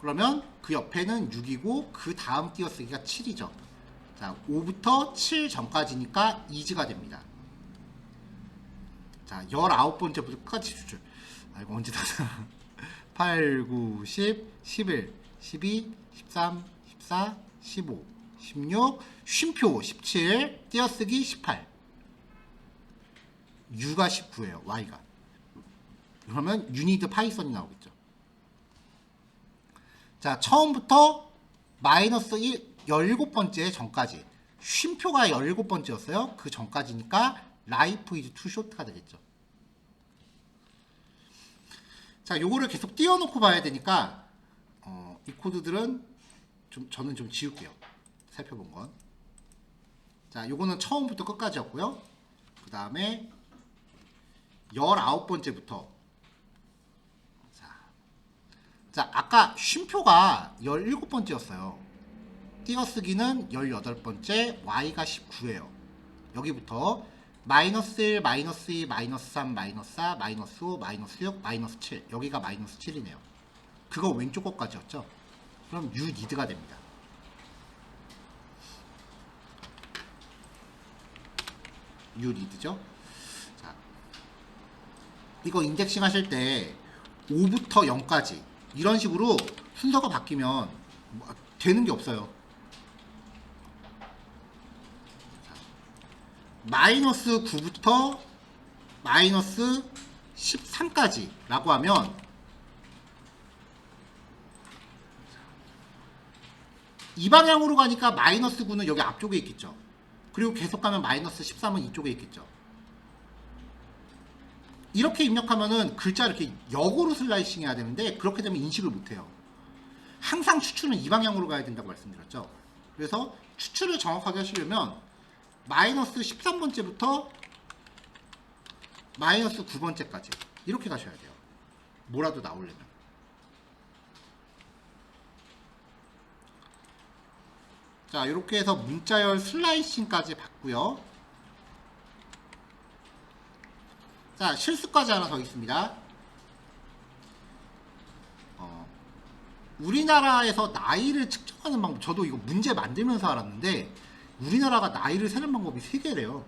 그러면 그 옆에는 6이고 그 다음 띄어쓰기가 7이죠. 자, 5부터 7 전까지니까 이즈가 됩니다. 자, 19번째부터 끝까지 줄줄. 아, 이거 언제 다 8, 9, 10, 11, 12, 13, 14, 15, 16, 쉼표 17, 띄어쓰기 18. U가 19예요. Y가. 그러면 유니드 파이썬이 나오겠죠. 자, 처음부터 마이너스 17번째 전까지. 쉼표가 17번째였어요. 그 전까지니까 life is too short가 되겠죠. 자, 요거를 계속 띄워놓고 봐야 되니까 이 코드들은 저는 좀 지울게요. 살펴본 건. 자, 요거는 처음부터 끝까지였고요. 그 다음에 19번째부터. 자, 아까 쉼표가 17번째였어요. 띄어쓰기는 18번째, y가 19예요. 여기부터 마이너스 1, 마이너스 2, 마이너스 3, 마이너스 4, 마이너스 5, 마이너스 6, 마이너스 7. 여기가 마이너스 7이네요. 그거 왼쪽 것까지였죠. 그럼 U 니드가 됩니다. U 니드죠. 자, 이거 인덱싱 하실 때 5부터 0까지 이런 식으로 순서가 바뀌면 되는 게 없어요. 마이너스 9부터 마이너스 13까지 라고 하면 이 방향으로 가니까 마이너스 9는 여기 앞쪽에 있겠죠. 그리고 계속 가면 마이너스 13은 이쪽에 있겠죠. 이렇게 입력하면은 글자 이렇게 역으로 슬라이싱 해야 되는데 그렇게 되면 인식을 못해요. 항상 추출은 이 방향으로 가야 된다고 말씀드렸죠. 그래서 추출을 정확하게 하시려면 마이너스 13번째부터 마이너스 9번째까지 이렇게 가셔야 돼요. 뭐라도 나오려면. 자, 이렇게 해서 문자열 슬라이싱까지 봤고요. 자, 실수까지 하나 더 있습니다. 우리나라에서 나이를 측정하는 방법, 저도 이거 문제 만들면서 알았는데 우리나라가 나이를 세는 방법이 3개래요.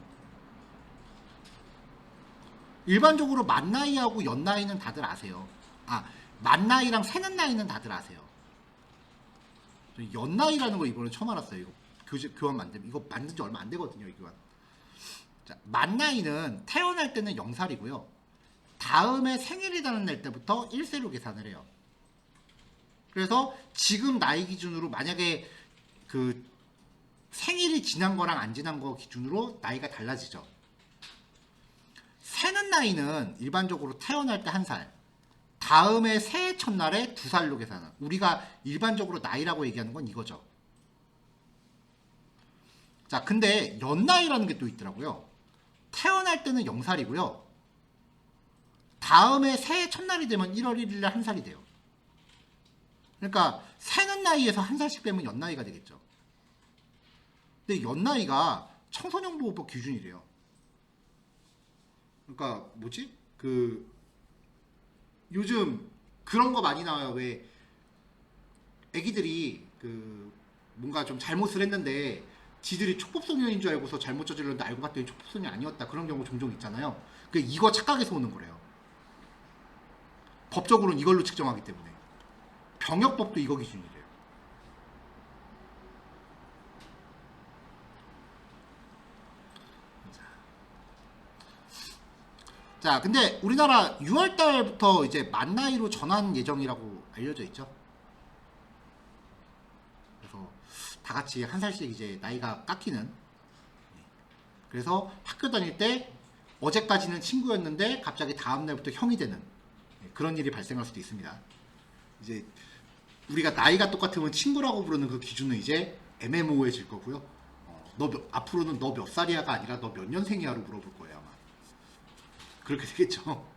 일반적으로 만 나이하고 연 나이는 다들 아세요. 아, 만 나이랑 세는 나이는 다들 아세요. 연 나이라는 거 이번에 처음 알았어요. 이거 교환 만들면 이거 만든 지 얼마 안 되거든요. 이 교환. 자, 만 나이는 태어날 때는 0살이고요. 다음에 생일이라는 날 때부터 1세로 계산을 해요. 그래서 지금 나이 기준으로 만약에 그 생일이 지난 거랑 안 지난 거 기준으로 나이가 달라지죠. 세는 나이는 일반적으로 태어날 때 1살, 다음에 새해 첫날에 2살로 계산하는, 우리가 일반적으로 나이라고 얘기하는 건 이거죠. 자, 근데 연나이라는 게 또 있더라고요. 태어날 때는 0살이고요. 다음에 새해 첫날이 되면 1월 1일날 1살이 돼요. 그러니까 새는 나이에서 1살씩 빼면 연나이가 되겠죠. 근데 연나이가 청소년보호법 기준이래요. 그러니까 뭐지? 요즘 그런 거 많이 나와요. 왜 애기들이 뭔가 좀 잘못을 했는데 지들이 촉법소년인 줄 알고서 잘못 저질렀는데 알고 봤더니 촉법소년이 아니었다. 그런 경우 종종 있잖아요. 이거 착각해서 오는 거래요. 법적으로는 이걸로 측정하기 때문에. 병역법도 이거 기준이래요. 자, 근데 우리나라 6월달부터 이제 만 나이로 전환 예정이라고 알려져 있죠. 그래서 다 같이 1살씩 이제 나이가 깎이는. 그래서 학교 다닐 때 어제까지는 친구였는데 갑자기 다음 날부터 형이 되는 그런 일이 발생할 수도 있습니다. 이제 우리가 나이가 똑같으면 친구라고 부르는 그 기준은 이제 애매모호해질 거고요. 앞으로는 너 몇 살이야가 아니라 너 몇 년생이야로 물어볼 거예요, 아마. 그렇게 되겠죠.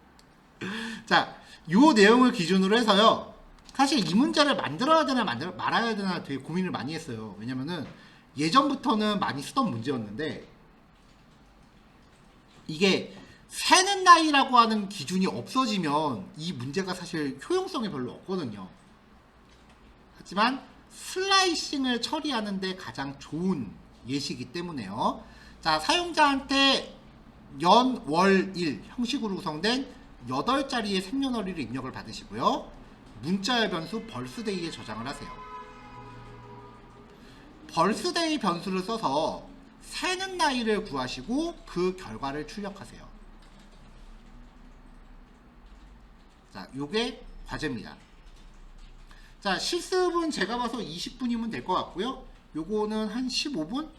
자, 요 내용을 기준으로 해서요. 사실 이 문제를 만들어야 되나 말아야 되나 되게 고민을 많이 했어요. 왜냐면은 예전부터는 많이 쓰던 문제였는데 이게 새는 나이라고 하는 기준이 없어지면 이 문제가 사실 효용성이 별로 없거든요. 하지만 슬라이싱을 처리하는데 가장 좋은 예시이기 때문에요. 자, 사용자한테 연, 월, 일 형식으로 구성된 8자리의 생년월일을 입력을 받으시고요. 문자열 변수 벌스데이에 저장을 하세요. 벌스데이 변수를 써서 새는 나이를 구하시고 그 결과를 출력하세요. 자, 요게 과제입니다. 자, 실습은 제가 봐서 20분이면 될 것 같고요. 요거는 한 15분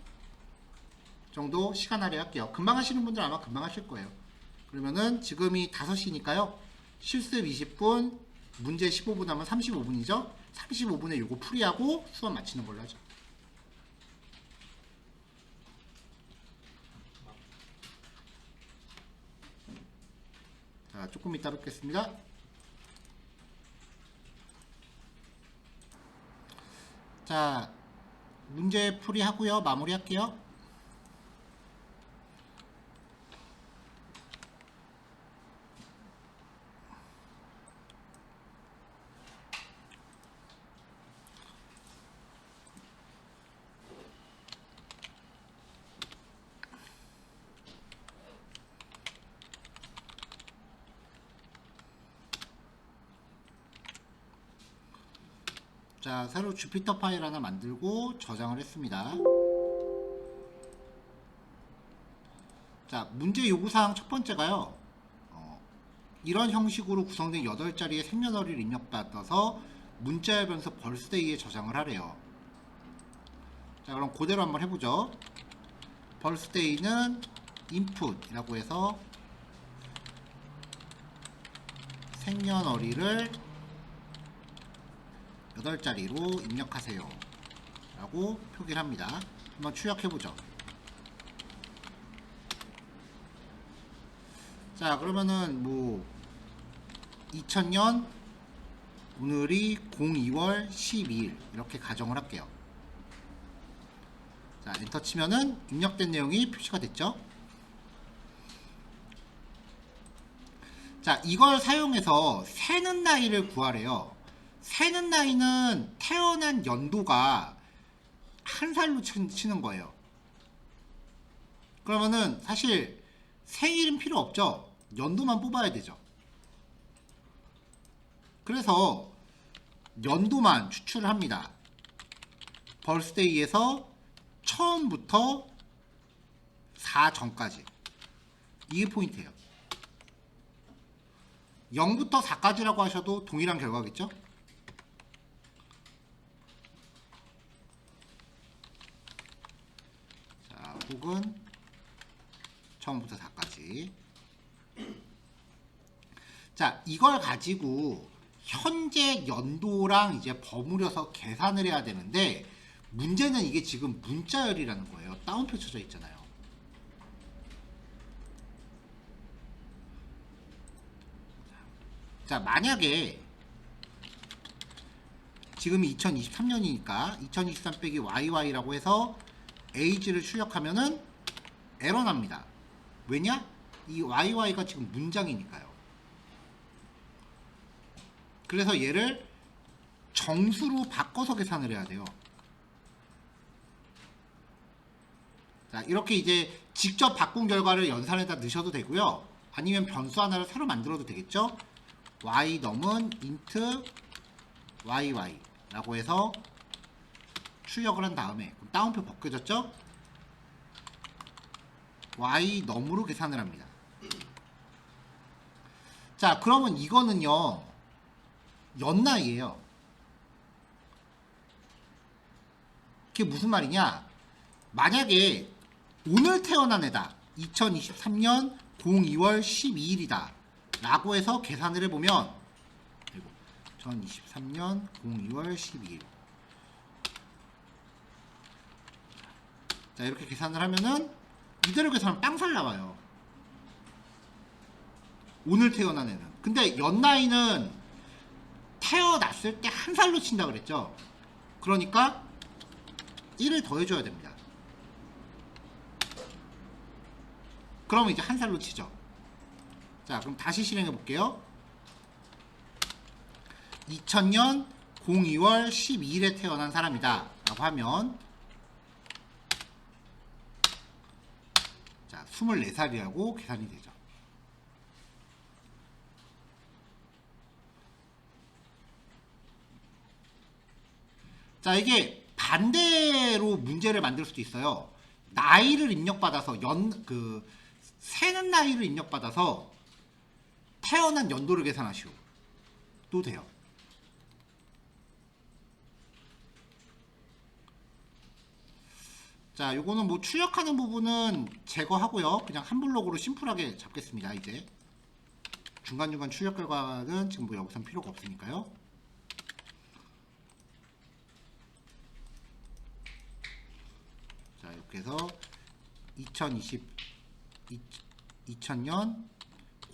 정도 시간 할애할게요. 금방 하시는 분들 아마 금방 하실 거예요. 그러면은 지금이 5시니까요. 실습 20분, 문제 15분 하면 35분이죠. 35분에 요거 풀이하고 수업 마치는 걸로 하죠. 자, 조금 이따 뵙겠습니다. 자, 문제 풀이하고요. 마무리할게요. 자, 새로 주피터 파일 하나 만들고 저장을 했습니다. 자, 문제 요구사항 첫 번째가요. 이런 형식으로 구성된 8자리의 생년월일을 입력받아서 문자열 변수 벌스데이에 저장을 하래요. 자, 그럼 그대로 한번 해보죠. 벌스데이는 input이라고 해서 생년월일을 8자리로 입력하세요 라고 표기를 합니다. 한번 출력해보죠. 자, 그러면은 뭐 2000년 오늘이 02월 12일 이렇게 가정을 할게요. 자, 엔터 치면은 입력된 내용이 표시가 됐죠. 자, 이걸 사용해서 새는 나이를 구하래요. 새는 나이는 태어난 연도가 한 살로 치는 거예요. 그러면은 사실 생일은 필요 없죠. 연도만 뽑아야 되죠. 그래서 연도만 추출을 합니다. 벌스데이에서 처음부터 4 전까지. 이게 포인트예요. 0부터 4까지라고 하셔도 동일한 결과겠죠? 자, 혹은 처음부터 4까지. 자, 이걸 가지고 현재 연도랑 이제 버무려서 계산을 해야 되는데 문제는 이게 지금 문자열이라는 거예요. 따옴표 쳐져 있잖아요. 자, 만약에 지금이 2023년이니까 2023 빼기 YY라고 해서 age를 출력하면은 에러 납니다. 왜냐? 이 YY가 지금 문장이니까요. 그래서 얘를 정수로 바꿔서 계산을 해야 돼요. 자, 이렇게 이제 직접 바꾼 결과를 연산에다 넣으셔도 되고요. 아니면 변수 하나를 새로 만들어도 되겠죠. y 넘은 int yy 라고 해서 출력을 한 다음에 다운표 벗겨졌죠? y 넘으로 계산을 합니다. 자, 그러면 이거는요 연나이에요. 그게 무슨 말이냐? 만약에 오늘 태어난 애다. 2023년 02월 12일이다. 라고 해서 계산을 해보면 2023년 02월 12일. 자, 이렇게 계산을 하면은 이대로 계산하면 빵살 나와요. 오늘 태어난 애는. 근데 연나이는 태어났을 때 한 살로 친다 그랬죠. 그러니까 1을 더해줘야 됩니다. 그러면 이제 한 살로 치죠. 자, 그럼 다시 실행해 볼게요. 2000년 02월 12일에 태어난 사람이다 라고 하면, 자, 24살이라고 계산이 되죠. 자, 이게 반대로 문제를 만들 수도 있어요. 나이를 입력받아서 세는 나이를 입력받아서 태어난 연도를 계산하시오. 또 돼요. 자, 요거는 뭐 출력하는 부분은 제거하고요. 그냥 한 블록으로 심플하게 잡겠습니다. 이제 중간중간 출력 결과는 지금 뭐 여기선 필요가 없으니까요. 자, 이렇게 해서 2000년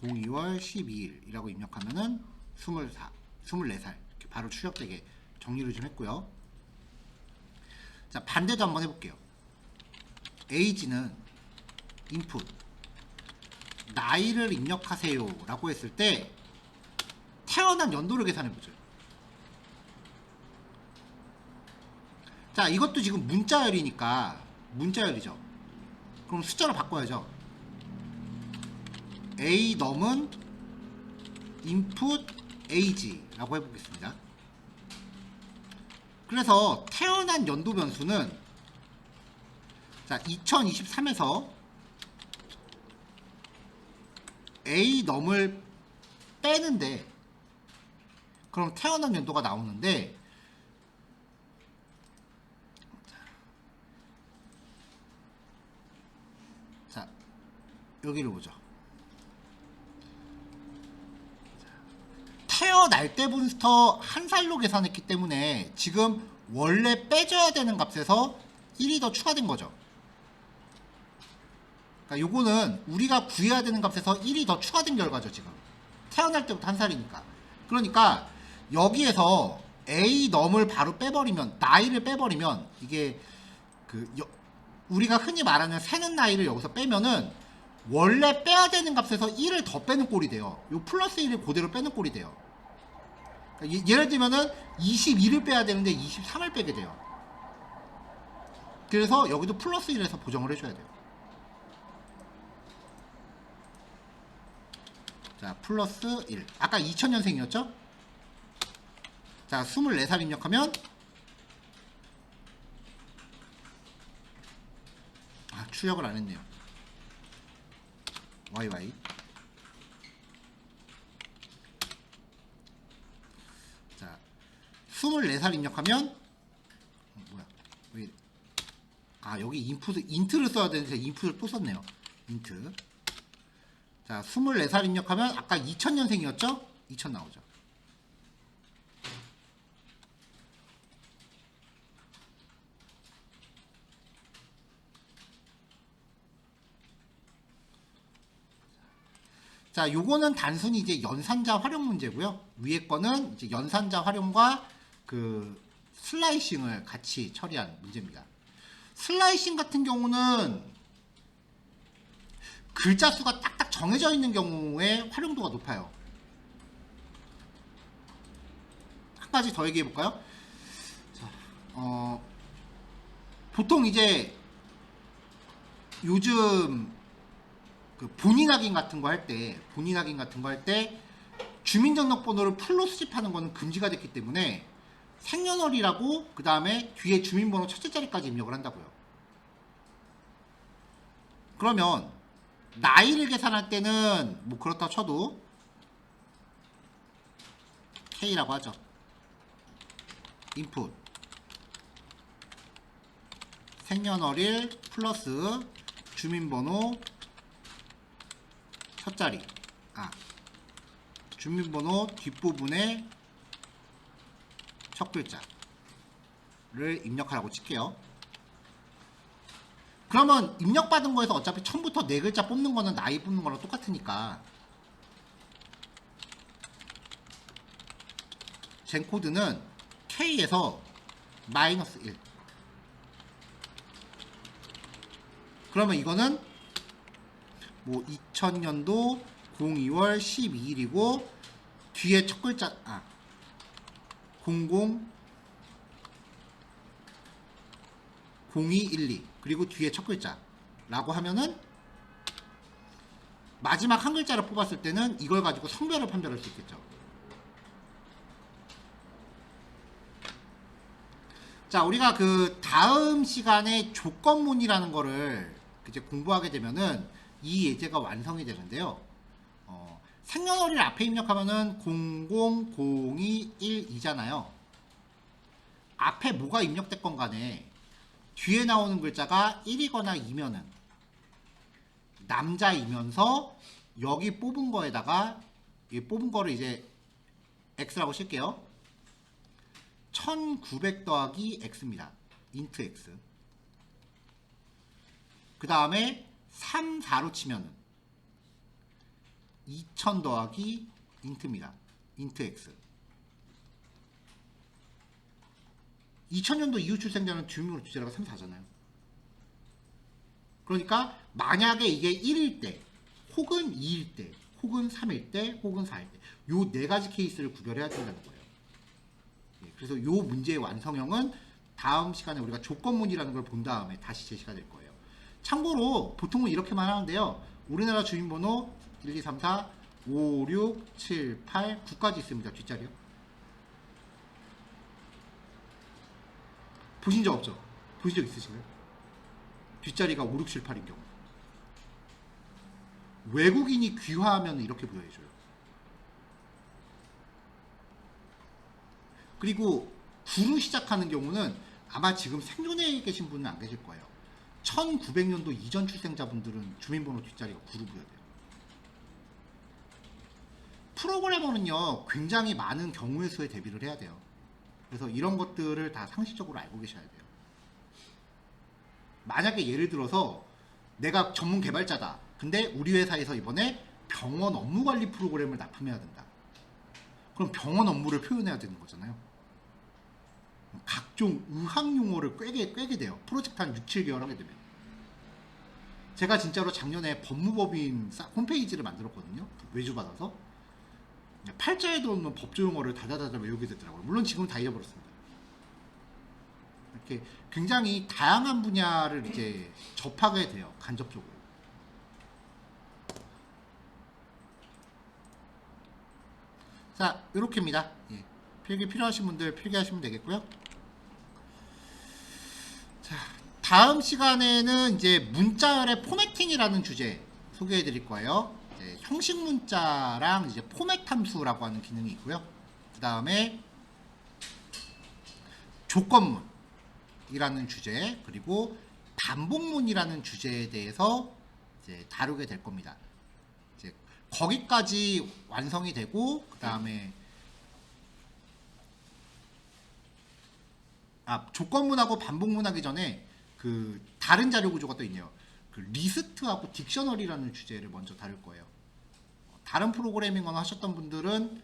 02월 12일이라고 입력하면은 24살 이렇게 바로 출력되게 정리를 좀 했고요. 자, 반대도 한번 해볼게요. age는 input 나이를 입력하세요 라고 했을 때 태어난 연도를 계산해보죠. 자, 이것도 지금 문자열이니까 문자열이죠. 그럼 숫자로 바꿔야죠. a 넘은 input age 라고 해보겠습니다. 그래서 태어난 연도 변수는, 자, 2023에서 a 넘을 빼는데, 그럼 태어난 연도가 나오는데, 자, 여기를 보죠. 태어날 때부터 한 살로 계산했기 때문에 지금 원래 빼줘야 되는 값에서 1이 더 추가된 거죠. 그러니까 요거는 우리가 구해야 되는 값에서 1이 더 추가된 결과죠. 지금 태어날 때부터 한 살이니까. 그러니까 여기에서 a 넘을 바로 빼버리면, 나이를 빼버리면, 이게 우리가 흔히 말하는 세는 나이를 여기서 빼면은 원래 빼야 되는 값에서 1을 더 빼는 꼴이 돼요. 요 플러스 1을 그대로 빼는 꼴이 돼요. 그러니까 예를 들면은 22를 빼야 되는데 23을 빼게 돼요. 그래서 여기도 플러스 1에서 보정을 해줘야 돼요. 자, 플러스 1. 아까 2000년생이었죠? 자, 24살 입력하면, 아, 출력을 안 했네요. YY. 자, 24살 입력하면, 뭐야, 왜, 아, 여기 인트를 써야 되는데 인풋을 또 썼네요. 인트. 자, 24살 입력하면 아까 2000년생이었죠? 2000 나오죠. 자, 요거는 단순히 이제 연산자 활용 문제고요. 위에 거는 이제 연산자 활용과 그 슬라이싱을 같이 처리한 문제입니다. 슬라이싱 같은 경우는 글자 수가 딱딱 정해져 있는 경우에 활용도가 높아요. 한 가지 더 얘기해 볼까요? 자, 보통 이제 요즘 그 본인 확인 같은 거 할 때 주민등록번호를 풀로 수집하는 거는 금지가 됐기 때문에 생년월일하고 그 다음에 뒤에 주민번호 첫째 자리까지 입력을 한다고요. 그러면 나이를 계산할 때는 뭐 그렇다 쳐도 K라고 하죠. 인풋 생년월일 플러스 주민번호 첫자리, 주민번호 뒷부분에 첫 글자를 입력하라고 칠게요. 그러면 입력받은 거에서 어차피 처음부터 네 글자 뽑는 거는 나이 뽑는 거랑 똑같으니까 젠코드는 K에서 -1. 그러면 이거는 뭐 2000년도 02월 12일이고 뒤에 첫 글자 0212 그리고 뒤에 첫 글자라고 하면은 마지막 한 글자를 뽑았을 때는 이걸 가지고 성별을 판별할 수 있겠죠. 자, 우리가 그 다음 시간에 조건문이라는 거를 이제 공부하게 되면은 이 예제가 완성이 되는데요. 생년월일 앞에 입력하면은 000212잖아요. 앞에 뭐가 입력됐건 간에 뒤에 나오는 글자가 1이거나 2면은 남자이면서 여기 뽑은 거에다가 이 뽑은 거를 이제 x라고 칠게요. 1900 더하기 x입니다. int x. 그 다음에 3, 4로 치면은 2000 더하기 int입니다. int x. 2000년도 이후 출생자는 주민번호 주제라가 3, 4잖아요. 그러니까 만약에 이게 1일 때 혹은 2일 때 혹은 3일 때 혹은 4일 때 요 네 가지 케이스를 구별해야 된다는 거예요. 그래서 요 문제의 완성형은 다음 시간에 우리가 조건문이라는 걸 본 다음에 다시 제시가 될 거예요. 참고로 보통은 이렇게만 하는데요. 우리나라 주민번호 1, 2, 3, 4, 5, 6, 7, 8, 9까지 있습니다. 뒷자리요. 보신 적 없죠? 보신 적 있으신가요? 뒷자리가 5, 6, 7, 8인 경우. 외국인이 귀화하면 이렇게 보여줘요. 그리고 9로 시작하는 경우는 아마 지금 생존해 계신 분은 안 계실 거예요. 1900년도 이전 출생자분들은 주민번호 뒷자리가 9로 보여요. 프로그래머는요, 굉장히 많은 경우의 수에 대비를 해야 돼요. 그래서 이런 것들을 다 상식적으로 알고 계셔야 돼요. 만약에 예를 들어서 내가 전문 개발자다. 근데 우리 회사에서 이번에 병원 업무관리 프로그램을 납품해야 된다. 그럼 병원 업무를 표현해야 되는 거잖아요. 각종 의학 용어를 꿰게 돼요. 프로젝트 한 6, 7개월 하게 되면. 제가 진짜로 작년에 법무법인 홈페이지를 만들었거든요. 외주받아서. 팔자에도 없는 법조 용어를 다다다다 외우게 되더라고요. 물론 지금은 다 잊어버렸습니다. 이렇게 굉장히 다양한 분야를 이제 접하게 돼요. 간접적으로. 자, 요렇게입니다. 예. 필기 필요하신 분들 필기하시면 되겠고요. 자, 다음 시간에는 이제 문자열의 포매팅이라는 주제 소개해 드릴 거예요. 이제 형식 문자랑 이제 포맷 함수라고 하는 기능이 있고요. 그 다음에 조건문이라는 주제, 그리고 반복문이라는 주제에 대해서 이제 다루게 될 겁니다. 이제 거기까지 완성이 되고, 그 다음에 조건문하고 반복문 하기 전에 그 다른 자료 구조가 또 있네요. 그 리스트하고 딕셔너리라는 주제를 먼저 다룰 거예요. 다른 프로그래밍을 하셨던 분들은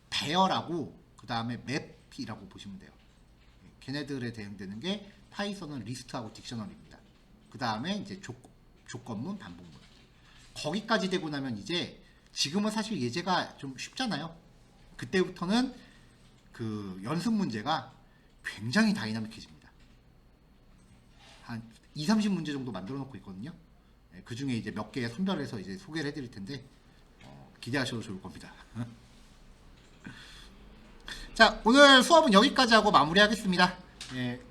배열하고 그 다음에 맵이라고 보시면 돼요. 걔네들에 대응되는 게 파이썬은 리스트하고 딕셔너리입니다. 그 다음에 이제 조건문, 반복문. 거기까지 되고 나면 이제 지금은 사실 예제가 좀 쉽잖아요. 그때부터는 그 연습 문제가 굉장히 다이나믹해집니다. 한 2, 30문제 정도 만들어 놓고 있거든요. 그 중에 이제 몇 개 선별해서 이제 소개를 해드릴 텐데 기대하셔도 좋을 겁니다. 자, 오늘 수업은 여기까지 하고 마무리하겠습니다. 예,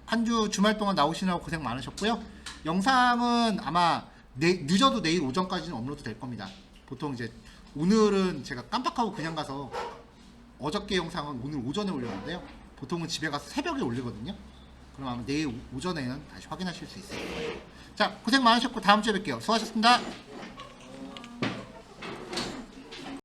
한 주 주말 동안 나오시느라고 고생 많으셨고요. 영상은 아마 늦어도 내일 오전까지는 업로드 될 겁니다. 보통 이제 오늘은 제가 깜빡하고 그냥 가서 어저께 영상은 오늘 오전에 올렸는데요. 보통은 집에 가서 새벽에 올리거든요. 그럼 아마 내일 오전에는 다시 확인하실 수 있을 거예요. 자, 고생 많으셨고 다음 주에 뵐게요. 수고하셨습니다.